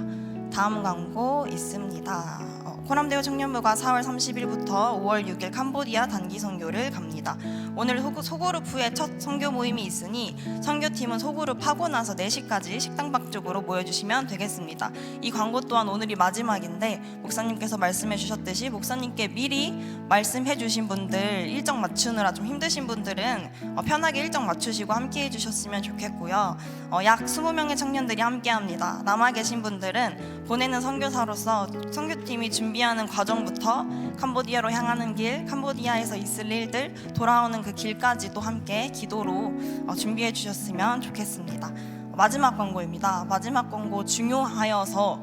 Speaker 5: 다음 광고 있습니다. 코남대우 청년부가 4월 30일부터 5월 6일 캄보디아 단기 선교를 갑니다. 오늘 소그룹 후에 첫 선교 모임이 있으니 선교팀은 소그룹 하고 나서 4시까지 식당밖 쪽으로 모여주시면 되겠습니다. 이 광고 또한 오늘이 마지막인데, 목사님께서 말씀해 주셨듯이 목사님께 미리 말씀해 주신 분들, 일정 맞추느라 좀 힘드신 분들은 편하게 일정 맞추시고 함께 해주셨으면 좋겠고요. 약 20명의 청년들이 함께합니다. 남아 계신 분들은 보내는 선교사로서 선교팀이 준비하는 과정부터 캄보디아로 향하는 길, 캄보디아에서 있을 일들, 돌아오는 그 길까지도 함께 기도로 준비해 주셨으면 좋겠습니다. 마지막 광고입니다. 마지막 광고 중요하여서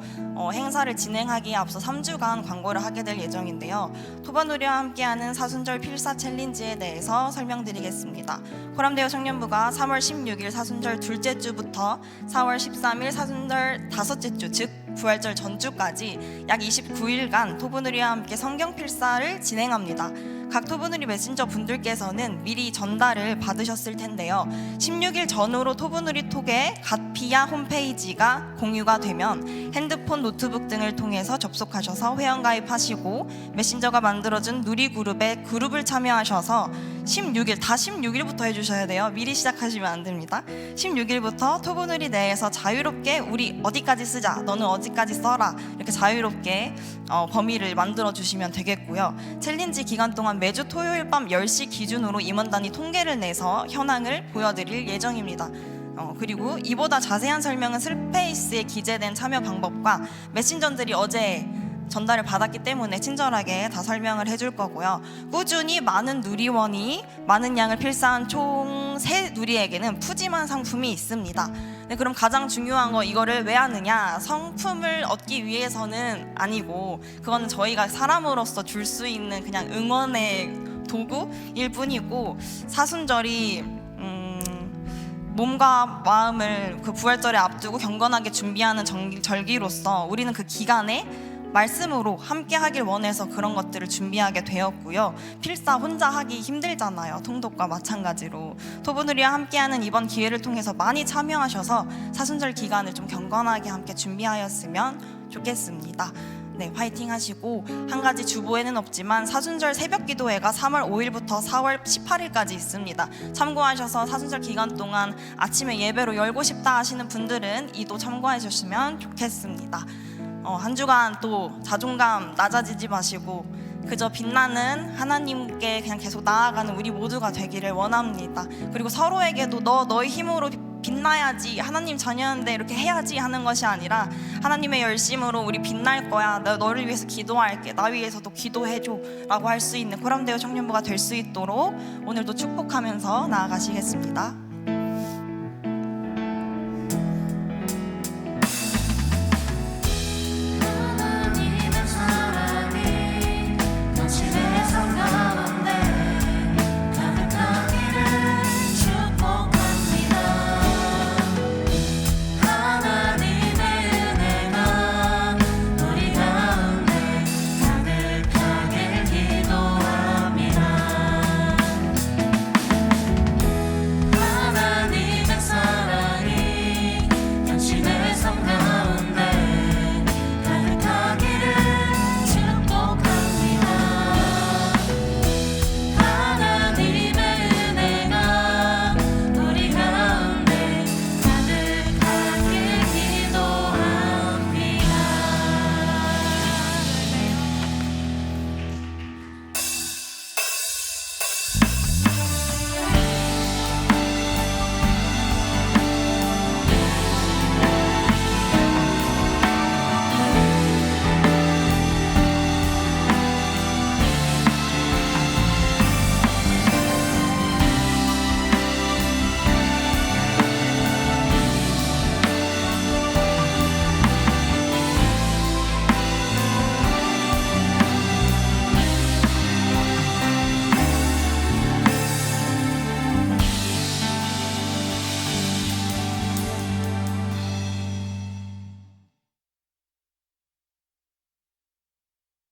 Speaker 5: 행사를 진행하기에 앞서 3주간 광고를 하게 될 예정인데요. 토바누리와 함께하는 사순절 필사 챌린지에 대해서 설명드리겠습니다. 코람대우 청년부가 3월 16일 사순절 둘째 주부터 4월 13일 사순절 다섯째 주, 즉 부활절 전주까지 약 29일간 토브누리와 함께 성경 필사를 진행합니다. 각 토브누리 메신저 분들께서는 미리 전달을 받으셨을 텐데요. 16일 전후로 토브누리 톡에 갓피아 홈페이지가 공유가 되면 핸드폰, 노트북 등을 통해서 접속하셔서 회원가입하시고 메신저가 만들어준 누리그룹에 그룹을 참여하셔서 16일, 다 16일부터 해주셔야 돼요. 미리 시작하시면 안 됩니다. 16일부터 토브누리 내에서 자유롭게 우리 어디까지 쓰자, 너는 어디까지 써라, 이렇게 자유롭게 범위를 만들어 주시면 되겠고요. 챌린지 기간 동안 매주 토요일 밤 10시 기준으로 임원단이 통계를 내서 현황을 보여드릴 예정입니다. 그리고 이보다 자세한 설명은 스페이스에 기재된 참여 방법과 메신저들이 어제 전달을 받았기 때문에 친절하게 다 설명을 해줄 거고요. 꾸준히 많은 누리원이 많은 양을 필사한 총 3누리에게는 푸짐한 상품이 있습니다. 네, 그럼 가장 중요한 거, 이거를 왜 하느냐? 성품을 얻기 위해서는 아니고, 그거는 저희가 사람으로서 줄 수 있는 그냥 응원의 도구일 뿐이고, 사순절이 몸과 마음을 그 부활절에 앞두고 경건하게 준비하는 절기로서 우리는 그 기간에 말씀으로 함께 하길 원해서 그런 것들을 준비하게 되었고요. 필사 혼자 하기 힘들잖아요. 통독과 마찬가지로 토브누리와 함께하는 이번 기회를 통해서 많이 참여하셔서 사순절 기간을 좀 경건하게 함께 준비하였으면 좋겠습니다. 네, 화이팅 하시고, 한 가지 주보에는 없지만 사순절 새벽 기도회가 3월 5일부터 4월 18일까지 있습니다. 참고하셔서 사순절 기간 동안 아침에 예배로 열고 싶다 하시는 분들은 이도 참고해 주시면 좋겠습니다. 한 주간 또 자존감 낮아지지 마시고 그저 빛나는 하나님께 그냥 계속 나아가는 우리 모두가 되기를 원합니다. 그리고 서로에게도 너의 힘으로 빛나야지, 하나님 자녀인데 이렇게 해야지 하는 것이 아니라 하나님의 열심으로 우리 빛날 거야, 너를 위해서 기도할게, 나 위해서도 기도해줘 라고 할 수 있는 코람대우 청년부가 될 수 있도록 오늘도 축복하면서 나아가시겠습니다.